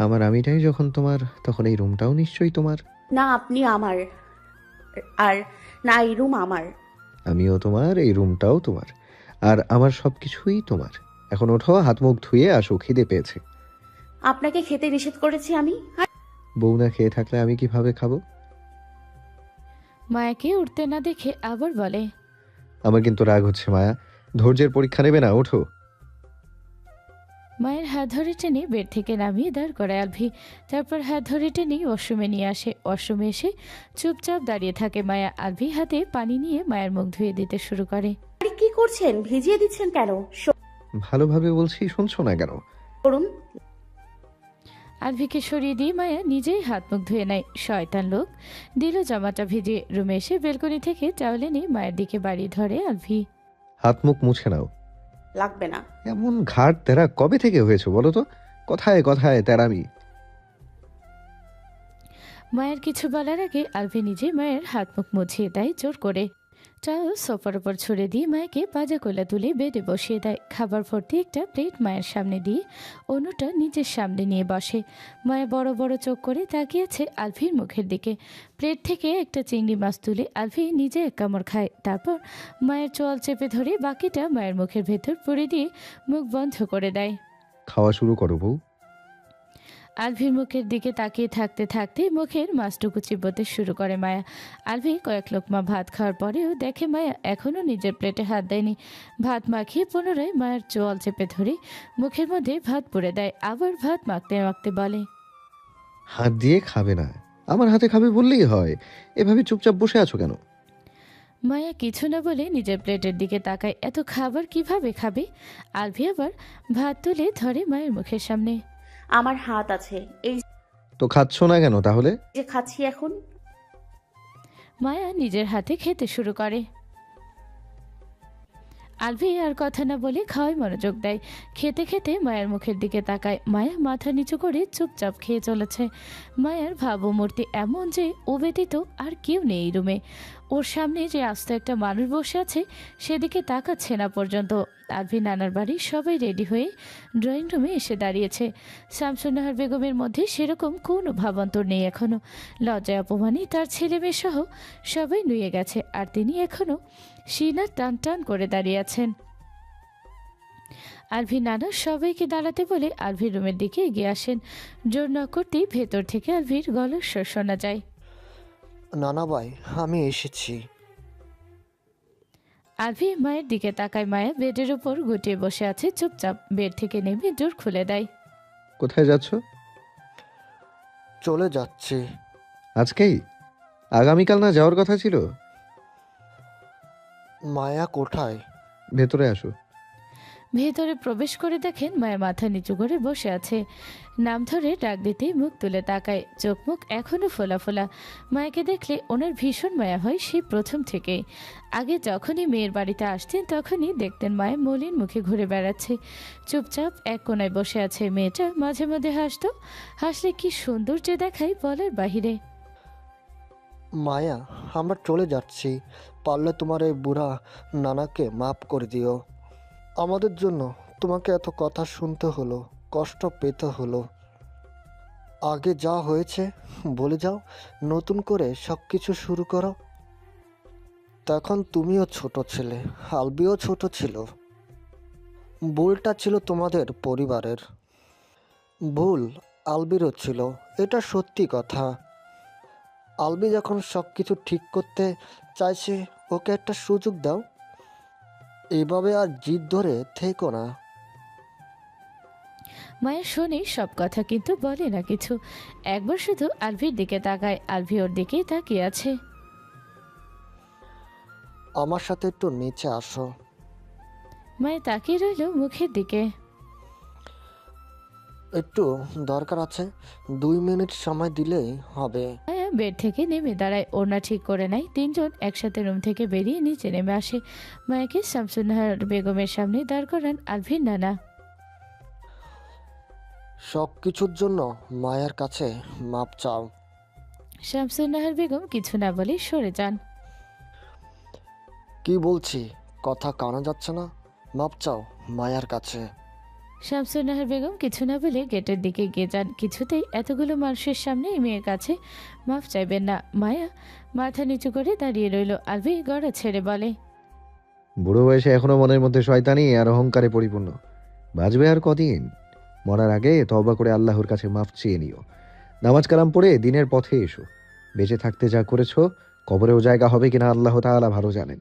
আমার আমিটাই যখন তোমার, তখন এই রুমটাও নিশ্চয়ই তোমার। না, আপনি আমার। আর না, এই রুম আমার। আমিও তোমার, এই রুমটাও তোমার, আর আমার সবকিছুই তোমার। এখন ওঠো, হাত মুখ ধুয়ে আসো, খিদে পেয়েছে। আপনাকে খেতে নিষেধ করেছি আমি? বউ না খেয়ে থাকলে আমি কিভাবে খাবো? মায়াকে উঠতে না দেখে আবার বলে, আমার কিন্তু রাগ হচ্ছে মায়া, ধৈর্যের পরীক্ষা নেবে না, ওঠো। মায়ের হাত ধরে টেনে বেড থেকে নামিয়ে দাঁড় করায় আলভি। তারপর হাত ধরে টেনে ওয়াশরুমে নিয়ে আসে। ওয়াশরুমে এসে চুপচাপ দাঁড়িয়ে থাকে মায়া। আলভি হাতে পানি নিয়ে মায়ের মুখ ধুয়ে দিতে শুরু করে। আরে কি করছেন? ভিজিয়ে দিচ্ছেন কেন? ভালোভাবে বলছি, শুনছো না কেন? করুন। আলভিকে সরিয়ে দিয়ে মায়া নিজেই হাত মুখ ধুয়ে নেয়। শয়তান লোক। দিল জামাটা ভিজিয়ে রুমে এসে বেলকনি থেকে টাওয়েল নিয়ে মায়ের দিকে বাড়ি ধরে আলভি। হাত মুখ মুছে নাও। লাগবে না। এমন ঘাট তেরা কবে থেকে হয়েছে বলো তো? কথায় কথায় তেরামি। মায়ের কিছু বলার আগে আলভি নিজে মায়ের হাত মুখ মুছিয়ে দেয় জোর করে। টাওয়েল সোফার উপর ছুড়ে দিয়ে মাকে পাজা কোলা তুলে বেডে বসিয়ে দেয়। খাবার ভর্তি একটা প্লেট মায়ের সামনে দিয়ে অন্যটা নিজের সামনে নিয়ে বসে। মায়া বড় বড় চোখ করে তাকিয়েছে আলভির মুখের দিকে। প্লেট থেকে একটা চিংড়ি মাছ তুলে আলভি নিজে এক কামড় খায়। তারপর মায়ের চোয়াল চেপে ধরে বাকিটা মায়ের মুখের ভেতর পুরে দিয়ে মুখ বন্ধ করে দেয়। খাওয়া শুরু করো বউ। আলভির মুখের দিকে তাকিয়ে থাকতে থাকতে মুখের মাছটুকু চিবোতে শুরু করে মায়া। আলভি কয়েক লোকমা ভাত খাওয়ার পরেও দেখে মায়া এখনও নিজের প্লেটে হাত দেয়নি। ভাত মাখিয়ে পুনরায় মায়ের চোয়াল চেপে ধরে মুখের মধ্যে ভাত পুরে দেয়। আবার ভাত মাখতে মাখতে বলে, হাত দিয়ে খাবে না, আমার হাতে খাবে বললেই হয়। এভাবে চুপচাপ বসে আছো কেন? মায়া কিছু না বলে নিজের প্লেটের দিকে তাকায়। এত খাবার কিভাবে খাবে? আলভি আবার ভাত তুলে ধরে মায়ের মুখের সামনে। আমার হাত আছে, এই তো খাচ্ছ না কেন তাহলে? যে খাচ্ছি এখন। মায়া নিজের হাতে খেতে শুরু করে। আলভি আর কথা না বলে খাওয়ায় মনোযোগ দেয়। খেতে খেতে মায়ের মুখের দিকে তাকায়। মায়া মাথা নিচু করে চুপচাপ খেয়ে চলেছে। মায়ের ভাবমূর্তি এমন যে ও ব্যতীত আর কেউ নেই এই রুমে। ওর সামনে যে আস্ত একটা মানুষ বসে আছে সেদিকে তাকাচ্ছে না পর্যন্ত। আলভি নানার বাড়ি সবাই রেডি হয়ে ড্রয়িং রুমে এসে দাঁড়িয়েছে। শামসুন্নাহার বেগমের মধ্যে সেরকম কোনো ভাবান্তর নেই এখনো। লজ্জায় অপমানে তার ছেলে মেয়ে সহ সবাই নুয়ে গেছে, আর তিনি এখনো সিনা টান টান করে দাঁড়িয়ে আছেন। আলভি নানা সবাইকে দাঁড়াতে বলে আলভির রুমের দিকে এগিয়ে আসেন। জোর না করতেই ভেতর থেকে আলভির গলার স্বর শোনা যায়। নানা ভাই, আমি এসেছি। আলভি মায়ের দিকে তাকায়। মায়া বেডের উপর গুটিয়ে বসে আছে চুপচাপ। বেড থেকে নেমে ডোর খুলে দেয়। কোথায় যাচ্ছ? চলে যাচ্ছি। আজকেই? আগামীকাল না যাওয়ার কথা ছিল? মায়া কোথায়? ভেতরে আসো। ভেতরে প্রবেশ করে দেখেন মায়া মাথা নিচু করে বসে আছে। নাম ধরে ডাক দিতেই মুখ তুলে তাকায়। চোখ মুখ এখনো ফোলা ফোলা। মায়াকে দেখলে ওনার ভীষণ মায়া হয় সেই প্রথম থেকেই। আগে যখনই মেয়ের বাড়িতে আসতেন তখনই দেখতেন মায়া মলিন মুখে ঘুরে বেড়াচ্ছে, চুপচাপ এক কোনায় বসে আছে। মেয়েটা মাঝে মধ্যে হাসতো, হাসলে কি সুন্দর যে দেখায় বলার বাহিরে। মায়া, আমরা চলে যাচ্ছি। পারলে তোমার এই বুড়া নানাকে মাফ করে দিও। আমাদের জন্য তোমাকে এত কথা শুনতে হলো, কষ্ট পেতে হলো। আগে যা হয়েছে বলে যাও, নতুন করে সব কিছু শুরু করো। তখন তুমিও ছোট ছিলে, আলবিও ছোট ছিল। ভুলটা ছিল তোমাদের পরিবারের, ভুল আলবিরও ছিল, এটা সত্যি কথা। আলবি যখন সব কিছু ঠিক করতে চাইছে, ওকে একটা সুযোগ দাও। এইভাবে আর জিদ ধরে থেকো না। মায়া শোনে সব কথা কিন্তু বলে না কিছু। একবার শুধু আলভির দিকে তাকায়। আলভি ওর দিকেই তাকিয়ে আছে। আমার সাথে একটু নিচে আসো। মায়া তাকিয়ে রইল মুখের দিকে। একটু দরকার আছে, 2 মিনিট সময় দিলেই হবে। মায়া বেড থেকে নেমে দাঁড়ায়, ওড়না ঠিক করে নেয়। তিনজন একসাথে রুম থেকে বেরিয়ে নিচে নেমে আসে। মায়াকে শামসুন্নাহার বেগমের সামনে দাঁড় করান আলভির নানা। সব কিছুর জন্য মায়ের কাছে মাপ চাও। শামসুন্নাহার বেগম কিছু না বলে সরে যান। কি বলছি কথা কানা যাচ্ছে না? মাপ চাও মায়ের কাছে। শামসুন্নাহার বেগম কিছু না বলে গেটের দিকে গিয়ে যান। কিছুতেই এতগুলো মানুষের সামনে এই মেয়ের কাছে মাফ চাইবেন না। মায়া মাথা নিচু করে দাঁড়িয়ে রইল। আলভি গড়া ছেড়ে বলে, বুড়ো বয়সে এখনো মনের মধ্যে শয়তানি আর অহংকারে পরিপূর্ণ। বাঁচবে আর কদিন? মরার আগে তওবা করে আল্লাহর কাছে মাফ চেয়ে নিও। নামাজ কালাম পড়ে দিনের পথে এসো। বেঁচে থাকতে যা করেছো কবরেও জায়গা হবে কিনা আল্লাহ তাআলা ভালো জানেন।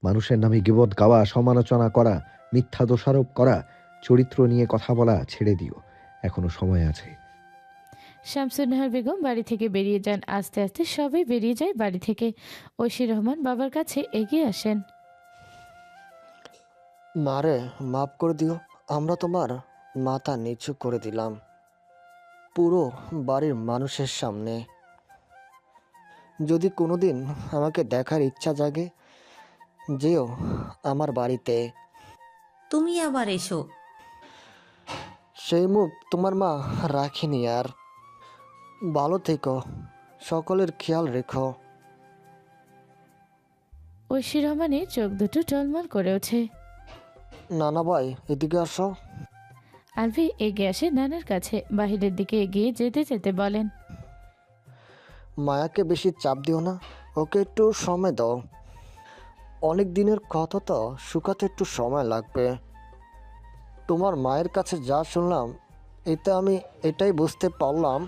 মানুষের নামে গীবত গাওয়া, সমালোচনা করা, মিথ্যা দোষারোপ করা, চরিত্র নিয়ে কথা বলা ছেড়ে দিও, এখনো সময় আছে। শামসুন্নাহার বেগম বাড়ি থেকে বেরিয়ে যান। আস্তে আস্তে সবাই বেরিয়ে যায় বাড়ি থেকে। ঐশী রহমান বাবার কাছে এগিয়ে আসেন। মারে মাফ করে দিও, আমরা তোমার মাথা নিচু করে দিলাম পুরো বাড়ির মানুষের সামনে। যদি কোনোদিন আমাকে দেখার ইচ্ছা জাগে, যেও আমার বাড়িতে। তুমি আবার এসো। সেই মুখ তোমার মা রাখিনি আর। ভালো থেকো, সকলের খেয়াল রেখো। ঐশী রহমানের চোখ দুটো টলমল করে ওঠে। নানা ভাই এদিকে আসো। আলভি এগিয়ে আসে নানার কাছে। বাহিরের দিকে এগিয়ে যেতে যেতে বলেন, মায়াকে বেশি চাপ দিও না, ওকে একটু সময় দাও। অনেক দিনের কথা তো, শুকাতে একটু সময় লাগবে। তোমার মায়ের কাছে যা শুনলাম, এতে আমি এটাই বুঝতে পারলাম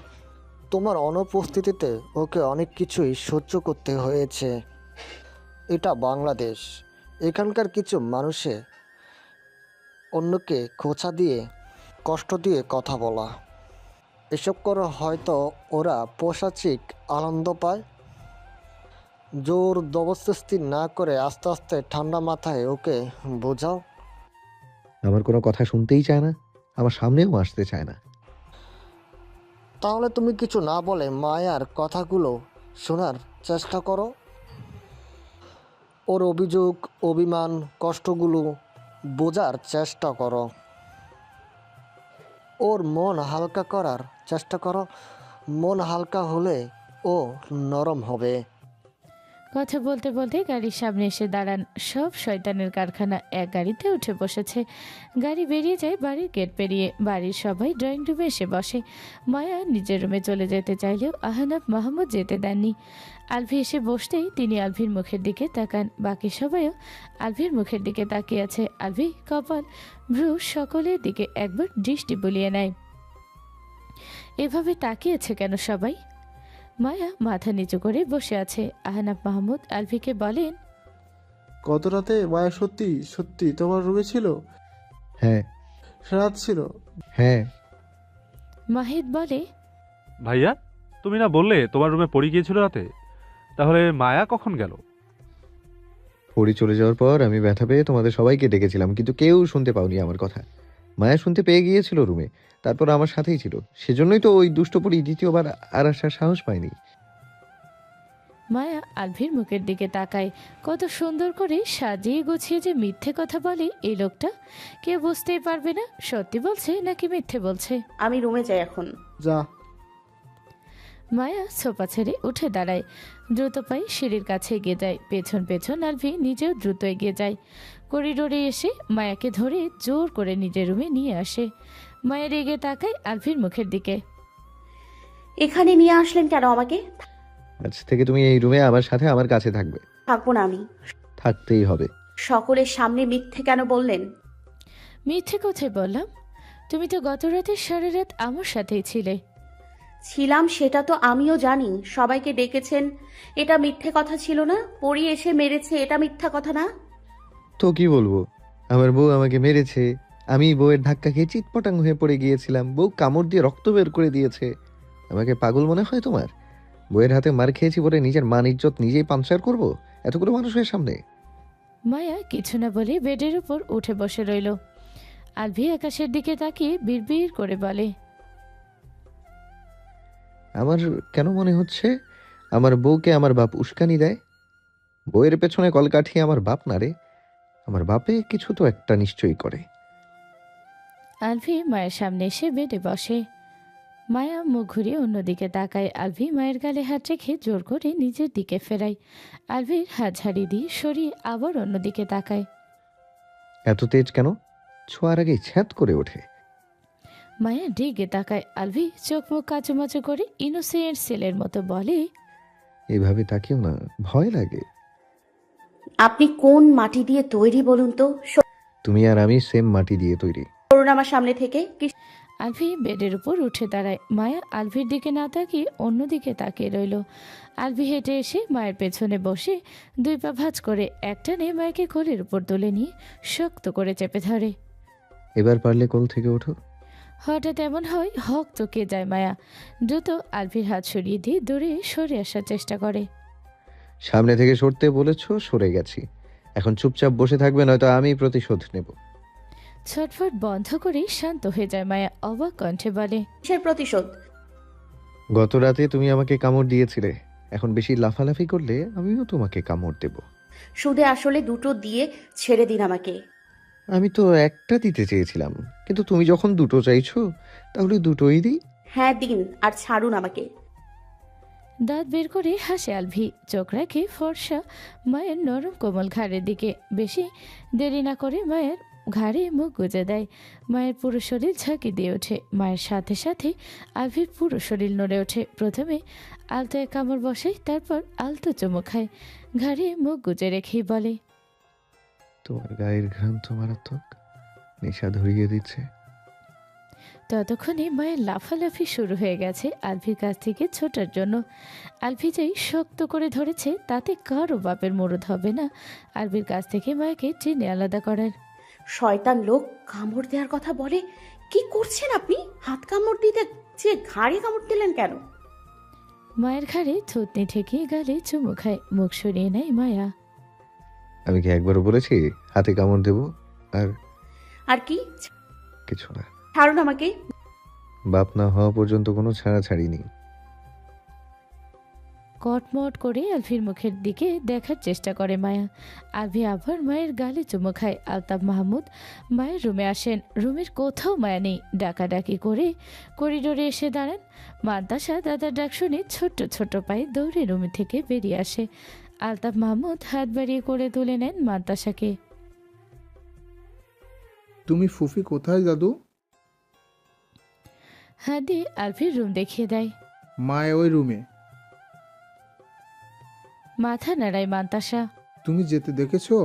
তোমার অনুপস্থিতিতে ওকে অনেক কিছুই সহ্য করতে হয়েছে। এটা বাংলাদেশ, এখানকার কিছু মানুষে অন্যকে খোঁচা দিয়ে কষ্ট দিয়ে কথা বলা, এসব করে হয়তো ওরা পৈশাচিক আনন্দ পায়। জোর জবরদস্তি না করে আস্তে আস্তে ঠান্ডা মাথায় ওকে বোঝাও। আমার কোনো কথা শুনতেই চায় না, আমার সামনেও আসতে চায় না। তাহলে তুমি কিছু না বলে মায়ার কথাগুলো শোনার চেষ্টা করো। ওর অভিযোগ, অভিমান, কষ্টগুলো বোঝার চেষ্টা করো। ওর মন হালকা করার চেষ্টা করো। মন হালকা হলে ও নরম হবে। কথা বলতে বলতে গাড়ির সামনে এসে দাঁড়ান। সব শয়তানের কারখানা এক গাড়িতে উঠে বসেছে। গাড়ি বেরিয়ে যায় বাড়ির গেট পেরিয়ে। বাড়ির সবাই ড্রয়িং রুমে এসে বসে। মায়া নিজের রুমে চলে যেতে চাইলেও আহনাফ মাহমুদ যেতে দেননি। আলভি এসে বসতেই তিনি আলভির মুখের দিকে তাকান। বাকি সবাইও আলভির মুখের দিকে তাকিয়ে আছে। আলভি কপাল ভ্রু সকলের দিকে একবার দৃষ্টি বুলিয়ে নেয়। এভাবে তাকিয়েছে কেন সবাই? মায়া মাথা নিচু করে বসে আছে। আহনাফ মাহমুদ আলভিকে বলেন, গত রাতে মায়া সত্যি সত্যি তোমার রুমে ছিল? হ্যাঁ। রাত ছিল? হ্যাঁ। মাহিদ বলে, ভাইয়া তুমি না বললে তোমার রুমে পড়ে গিয়েছিল রাতে, তাহলে মায়া কখন গেল? পড়ি চলে যাওয়ার পর আমি ব্যথা পেয়ে তোমাদের সবাইকে ডেকেছিলাম, কিন্তু কেউ শুনতে পাওনি আমার কথা। মায়া শুনতে পেয়ে গিয়েছিল রুমে, তারপর আমার সাথেই ছিল। সেজন্যই তো ওই দুষ্ট পড়ি দ্বিতীয়বার আর আসার সাহস পায়নি। মায়া আলভির মুখের দিকে তাকায়। কত সুন্দর করে সাজিয়ে গুছিয়ে যে মিথ্যে কথা বলে এই লোকটা। কেউ বুঝতেই পারবে না সত্যি বলছে নাকি মিথ্যে বলছে। আমি রুমে যাই এখন। যা। মায়া সোফা ছেড়ে উঠে দাঁড়ায়। দ্রুত পায়ে সিঁড়ির কাছে এগিয়ে যায়। পেছন পেছন আলভি নিজেও দ্রুত এগিয়ে যায়। করিডোরে এসে মায়াকে ধরে জোর করে নিজের রুমে নিয়ে আসে। মায়া রেগে তাকায় আলভির মুখের দিকে। এখানে নিয়ে আসলেন কেন আমাকে? আজ থেকে তুমি এই রুমে আমার সাথে আমার কাছে থাকবে। থাকবো না আমি। থাকতেই হবে। সকলের সামনে মিথ্যে কেন বললেন? মিথ্যে কোথায় বললাম? তুমি তো গত রাতে সারা রাত আমার সাথেই ছিলে। ছিলাম সেটা তো আমিও জানি। সবাইকে ডেকেছেন, এটা মিথ্যে কথা ছিল না? পড়ি এসে মেরেছে, এটা মিথ্যা কথা না? তো কি বলবো, আমার বউ আমাকে মেরেছে, আমি বউয়ের ধাক্কা খেয়ে চিৎপটাং হয়ে পড়ে গিয়েছিলাম, বউ কামড় দিয়ে রক্ত বের করে দিয়েছে। আমাকে পাগল মনে হয় তোমার? বউয়ের হাতে মার খেয়েছি বলে নিজের মান ইজ্জত নিজেই পাঞ্চার করব এতগুলো মানুষের সামনে? মায়া কিছু না বলে বেডের উপর উঠে বসে রইল। আলভি আকাশের দিকে তাকিয়ে বিড়বিড় করে বলে, আমার কেন মনে হচ্ছে আমার বউকে আমার বাপ উস্কানি দেয়। বউয়ের পেছনে কলকাঠি আমার বাপ না রে, আমার বাপে কিছু তো একটা নিশ্চয়ই করে। আলভি মায়ের সামনে এসে বেডে বসে। মায়া মুখ ঘুরিয়ে অন্যদিকে তাকায়। আলভি মায়ের গালে হাত রেখে জোর করে নিজের দিকে ফেরায়। আলভির হাত ঝাড়িয়ে দিয়ে সরিয়ে আবার অন্যদিকে তাকায়। এত তেজ কেন? ছোঁয়ার আগে ছ্যাঁত করে ওঠে। মায়া রেগে তাকায়। আলভি চোখ মুখ কাচুমাচু করে ইনোসেন্ট ছেলের মতো বলে, এভাবে তাকিও না, ভয় লাগে। আপনি কোন মাটি দিয়ে তৈরি বলুন তো? তুমি আর আমি সেম মাটি দিয়ে তৈরি। করুন আমার সামনে থেকে। আলভি বেডের উপর উঠে দাঁড়ায়। মায়া আলভির দিকে না তাকিয়ে অন্যদিকে তাকিয়ে রইল। আলভি হেঁটে এসে মায়ের পেছনে বসে 2 পা ভাঁজ করে একটানে মায়াকে কোলের উপর তুলে নিয়ে শক্ত করে চেপে ধরে। এবার পারলে কোল থেকে ওঠো। হঠাৎ এমন হয় হক চকে যায় মায়া। দ্রুত আলভির হাত সরিয়ে দিয়ে দূরে সরে আসার চেষ্টা করে। সামনে থেকে সরতে বলেছো, সরে গেছি। এখন চুপচাপ বসে থাকবে, নয়তো আমি প্রতিশোধ নেব। ছটফট বন্ধ করে শান্ত হয়ে যায় মায়া অবাক কণ্ঠে বলে, কিসের প্রতিশোধ? গত রাতে তুমি আমাকে কামড় দিয়েছিলে, এখন বেশি লাফালাফি করলে আমিও তোমাকে কামড় দেব। সুদে আসলে দুটো দিয়ে ছেড়ে দিন আমাকে। আমি তো একটা দিতে চেয়েছিলাম, কিন্তু তুমি যখন দুটো চাইছো তাহলে দুটোই দিই। হ্যাঁ দিন, আর ছাড়ুন আমাকে। দাঁত বের করে হাসে আলভি। চোখ রাখে ফর্সা মায়ের নরম কোমল ঘাড়ের দিকে। বেশি দেরি না করে মায়ের ঘাড়ে মুখ গুজে দেয়। মায়ের পুরো শরীর ঝাঁকি দিয়ে ওঠে। মায়ের সাথে সাথে আলভির পুরো শরীর নড়ে ওঠে। প্রথমে আলতো এক কামড় বসায়, তারপর আলতো চুমু খায়। ঘাড়ে মুখ গুজে রেখেই বলে, তোমার গায়ের ঘ্রাণ তো মারাত্মক, নেশা ধরিয়ে দিচ্ছে। ততক্ষণে মায়ের লাফালাফি শুরু হয়ে গেছে আলভির কাছ থেকে ছোটার জন্য। আলভি যেই শক্ত করে ধরেছে তাতে কারো বাপের মরদ হবে না আলভির কাছ থেকে মায়াকে টেনে আলাদা করার। শয়তান লোক কামড় দেওয়ার কথা বলে। কি করছেন আপনি? হাত কামড় দিতে যে ঘাড়ে কামড় দিলেন কেন? মায়ের ঘাড়ে থুতনি ঠেকিয়ে গালে চুমু খায়। মুখ সরিয়ে নেয় মায়া। আমি কি একবারও বলেছি হাতে কামড় দেব? আর কি? কিছু না। ছাড়ুন আমাকে। বাপ না হওয়া পর্যন্ত কোনো ছাড়াছাড়ি নেই। কটমট করে আলভির মুখের দিকে দেখার চেষ্টা করে মায়া। আলভি আবার মায়ের গালে চুমু খায়। আলতাফ মাহমুদ মায়ের রুমে আসেন। রুমের কোথাও মায়া নেই। ডাকাডাকি করে করিডোরে এসে দাঁড়ান। মান্তাসা দাদার ডাক শুনে ছোট্ট ছোট্ট পায়ে দৌড়ে রুমে থেকে বেরিয়ে আসে। আলতাফ মাহমুদ হাত বাড়িয়ে করে তুলে নেন মান্তাসাকে। তুমি ফুফি কোথায় দাদু? হাত দিয়ে আলভির রুম দেখিয়ে দেয়। মায় ওই রুমে। মাথা নাড়ায় মান্তাসা। তুমি যেতে দেখেছো?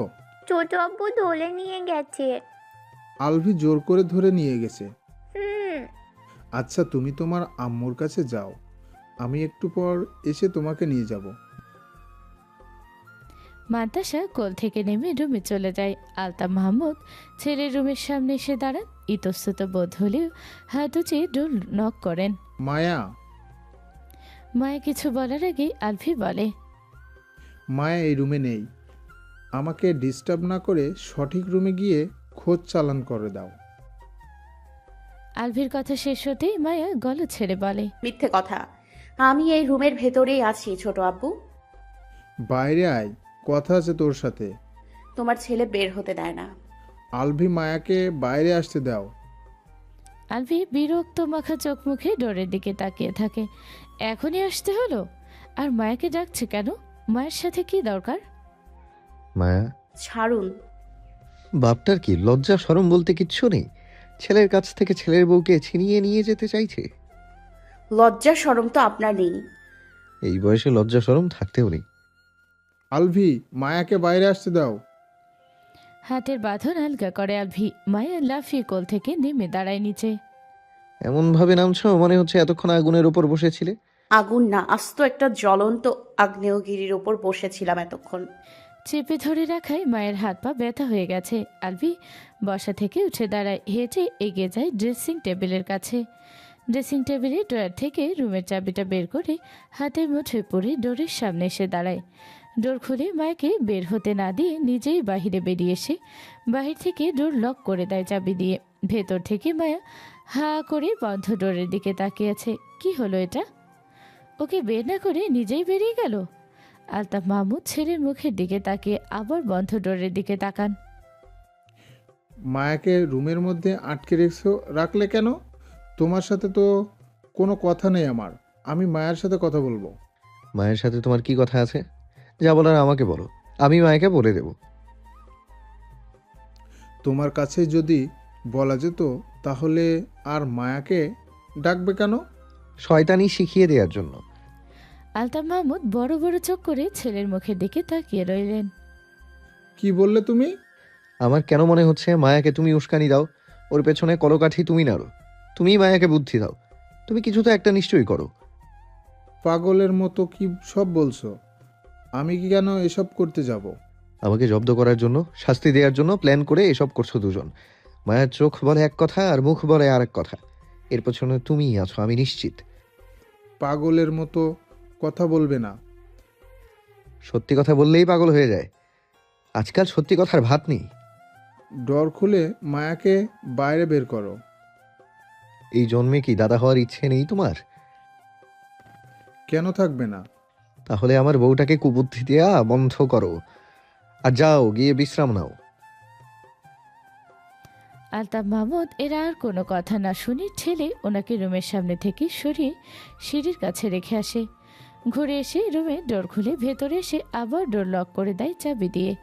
ছোট আব্বু ধরে নিয়ে গেছে। আলভি জোর করে ধরে নিয়ে গেছে। হুম। আচ্ছা তুমি তোমার আম্মুর কাছে যাও, আমি একটু পর এসে তোমাকে নিয়ে যাব। মান্তাসা কোল থেকে নেমে রুমে চলে যায়। আলতাফ মাহমুদ ছেলের রুমের সামনে এসে দাঁড়ান। ইতস্তত বোধ হলেও হাত উঁচিয়ে ডোর নক করেন। মায়া। মায়া কিছু বলার আগে আলভি বলে, মায়া এই রুমে নেই, আমাকে ডিস্টার্ব না করে সঠিক রুমে গিয়ে খোঁজ চালান করে দাও। আলভির কথা শেষ হতেই মায়া গলা ছেড়ে বলে, মিথ্যে কথা। আমি এই রুমের ভেতরেই আছি ছোট আব্বু। বাইরে আয়, কথা আছে তোর সাথে। তোমার ছেলে বের হতে দেয় না। আলভি মায়াকে বাইরে আসতে দাও। আলভি বিরক্ত মাখা চোখ মুখে ডোরের দিকে তাকিয়ে থাকে। এখনই আসতে হলো? আর মায়াকে ডাকছে কেন? মায়ের সাথে কি দরকার? মায়া। ছাড়ুন। বাপটার কি লজ্জা শরম বলতে কিচ্ছু নেই? ছেলের কাছ থেকে ছেলের বউকে ছিনিয়ে নিয়ে যেতে চাইছে। লজ্জা শরম তো আপনার নেই। এই বয়সে লজ্জা শরম থাকতেও নেই। আলভি মায়াকে বাইরে আসতে দাও। হাতের বাঁধন আলগা করে আলভি। মায়া লাফিয়ে কোল থেকে নেমে দাঁড়ায় নিচে। এমন ভাবে নামছো মনে হচ্ছে এতক্ষণ আগুনের উপর বসেছিলে। আগুন না, আস্ত একটা জ্বলন্ত আগ্নেয়গিরির ওপর বসেছিলাম এতক্ষণ। চেপে ধরে রাখায় মায়ের হাত পা ব্যথা হয়ে গেছে। আলভি বসা থেকে উঠে দাঁড়ায়। হেঁটে এগিয়ে যায় ড্রেসিং টেবিলের কাছে। ড্রেসিং টেবিলের ড্রয়ার থেকে রুমের চাবিটা বের করে হাতের মুঠোয় পরে ডোরের সামনে এসে দাঁড়ায়। ডোর খুলে মায়াকে বের হতে না দিয়ে নিজেই বাহিরে বেরিয়ে এসে বাহির থেকে ডোর লক করে দেয় চাবি দিয়ে। ভেতর থেকে মায়া হা করে বন্ধ ডোরের দিকে তাকিয়ে আছে। কি হলো এটা? ওকে বের না করে নিজেই বেরিয়ে গেল। আলতাফ মাহমুদ ছেলের মুখের দিকে তাকিয়ে আবার বন্ধ ডোরের দিকে তাকান। মায়াকে রুমের মধ্যে আটকে রাখলে কেন? তোমার সাথে তো কোনো কথা নেই আমার। আমি মায়ের সাথে কথা বলবো। মায়ের সাথে তোমার কি কথা আছে? যা বলার আমাকে বলো, আমি মায়াকে বলে দেব। তোমার কাছে যদি বলা যেত তাহলে আর মায়াকে ডাকবে কেন? শয়তানি শিখিয়ে দেওয়ার জন্য। আলতাফ মাহমুদ বড় বড় চোখ করে ছেলের মুখের দিকে তাকিয়ে রইলেন। কি বললে তুমি? আমার কেন মনে হচ্ছে মায়াকে তুমি উস্কানি দাও, ওর পেছনে কলকাঠি তুমি নাড়ো। তুমিই মায়াকে বুদ্ধি দাও। তুমি কিছু তো একটা নিশ্চয়ই করো। পাগলের মতো কি সব বলছো? আমি কি কেন এসব করতে যাব? আমাকে জব্দ করার জন্য, শাস্তি দেওয়ার জন্য প্ল্যান করে এসব করছো দুজন। মায়ার চোখ বলে এক কথা আর মুখ বলে আর এক কথা। এর পেছনে তুমিই আছো, আমি নিশ্চিত। পাগলের মতো কথা বলবে না। সত্যি কথা বললেই পাগল হয়ে যায়। আজকাল সত্যি কথার ভাত নেই। ডর খুলে মায়াকে বাইরে বের করো। এই জন্মে কি দাদা হওয়ার ইচ্ছে নেই তোমার? কেন থাকবে না? তাহলে আমার বউটাকে কুবুদ্ধি দেয়া বন্ধ করো আর যাও গিয়ে বিশ্রাম নাও। আলতাফ মাহমুদ এরা আর কোনো কথা না শুনে ঠেলে ওনাকে রুমের সামনে থেকে সরিয়ে সিঁড়ির কাছে রেখে আসে। ঘুরে এসে রুমে ডোর খুলে ভেতরে এসে আবার ডোর লক করে দেয় চাবি দিয়ে।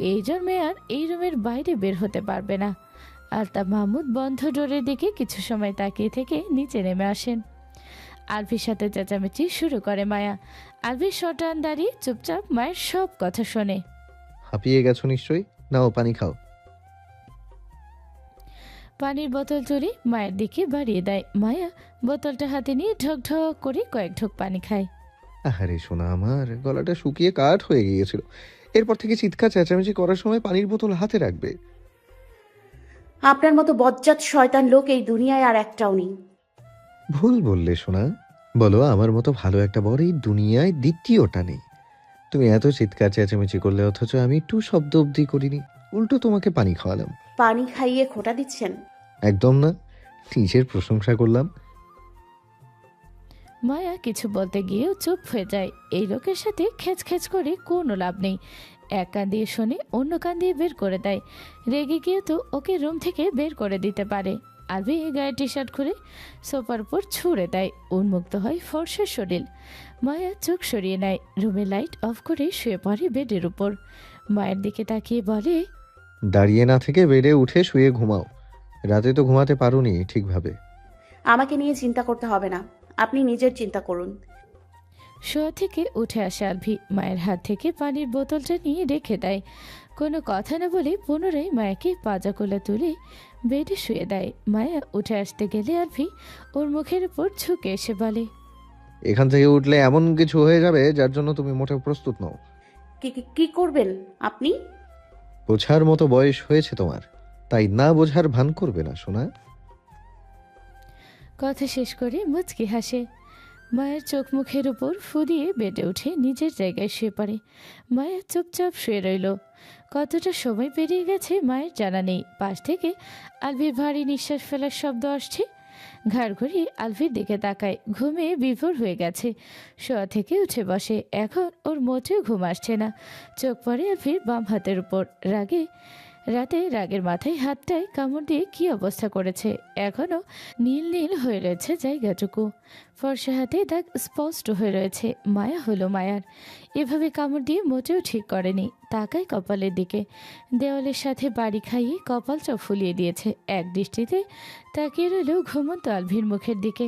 এই জন্মে আর এই রুমের বাইরে বের হতে পারবে না। আলতাফ মাহমুদ বন্ধ ডোরের দিকে কিছু সময় তাকিয়ে থেকে নিচে নেমে আসেন। আলভির সাথে চেঁচামেচি শুরু করে মায়া। আলভি শটান দাঁড়িয়ে চুপচাপ মায়ের সব কথা শোনে। হাঁপিয়ে গেছো নিশ্চয়ই, নাও পানি খাও। পানির বোতল চুরি মায়ের দিকে বাড়িয়ে দেয়। মায়া বোতলটা হাতে নিয়ে ঢক ঢক করে কয়েক ঢোক পানি খায়। আহারে সোনা আমার, গলাটা শুকিয়ে কাঠ হয়ে গিয়েছিল। এরপর থেকে চিৎকার চেঁচামেচি করার সময় পানির বোতল হাতে রাখবে। আপনার মতো বজ্জাত শয়তান লোক এই দুনিয়ায় আর একটাও নেই। ভুল বললে সোনা। বলো, আমার মতো ভালো একটা বর এই দুনিয়ায় দ্বিতীয়টা নেই। তুমি এত চিৎকার চেঁচামেচি করলে অথচ আমি একটু শব্দ অবধি করিনি, উল্টো তোমাকে পানি খাওয়ালাম। পানি খাইয়ে খোটা দিচ্ছেন? একদম না, নিজের প্রশংসা করলাম। মায়া কিছু বলতে গিয়েও চুপ হয়ে যায়। এই লোকের সাথে খেচ খেচ করে কোনো লাভ নেই। এক কান দিয়ে শোনে, অন্য কান দিয়ে বের করে দেয়। রেগে গিয়ে তো ওকে রুম থেকে বের করে দিতে পারে। আলভি গায়ে টি শার্ট খুলে সোফার উপর ছুঁড়ে দেয়। উন্মুক্ত হয় ফর্সা শরীর। মায়া চোখ সরিয়ে নেয়, রুমে লাইট অফ করে শুয়ে পড়ে বেডের উপর। মায়ের দিকে তাকিয়ে বলে, দাঁড়িয়ে না থেকে বেডে উঠে শুয়ে ঘুমাও। রাতে তো ঘুমাতে পারোনি ঠিকভাবে। আমাকে নিয়ে চিন্তা করতে হবে না, আপনি নিজের চিন্তা করুন। শোয়া থেকে উঠে আসে আলভি। মায়ের হাত থেকে পানির বোতলটা নিয়ে রেখে দেয়। কোনো কথা না বলে পুনরায় মায়াকে পাজা কোলে তুলে বেডে শুয়ে দেয়। মায়া উঠে আসতে গেলে আলভি ওর মুখের উপর ঝুঁকে এসে বলে, এখান থেকে উঠলে এমন কিছু হয়ে যাবে যার জন্য তুমি মোটেও প্রস্তুত নও। কি করবেন আপনি? বোঝার মতো বয়স হয়েছে তোমার, তাই না বোঝার ভান করবে না সোনা। কথা শেষ করে মুচকি হাসে। মায়ের চোখ মুখের উপর ফু দিয়ে বেডে উঠে নিজের জায়গায় শুয়ে পড়ে। মায়া চুপচাপ শুয়ে রইল। কতটা সময় পেরিয়ে গেছে মায়ের জানা নেই। পাশ থেকে আলভির ভারী নিঃশ্বাস ফেলার শব্দ আসছে। ঘাড় ঘুরিয়ে আলভির দিকে তাকায়। ঘুমে বিভোর হয়ে গেছে। শোয়া থেকে উঠে বসে। এখন ওর মোটেও ঘুম আসছে না। চোখ পড়ে আলভির বাম হাতের উপর। রাতে রাগের মাথায় হাতটায় কামড় দিয়ে কি অবস্থা করেছে। এখনো নীল নীল হয়ে রয়েছে জায়গাটুকু। ফর্সা হাতে দাগ স্পষ্ট হয়ে রয়েছে। মায়া হলো মায়ার। এভাবে কামড় দিয়ে মোটেও ঠিক করেনি। তাকায় কপালের দিকে। দেওয়ালের সাথে বাড়ি খাইয়ে কপালটা ফুলিয়ে দিয়েছে। এক দৃষ্টিতে তাকিয়ে রইল ঘুমন্ত আলভির মুখের দিকে।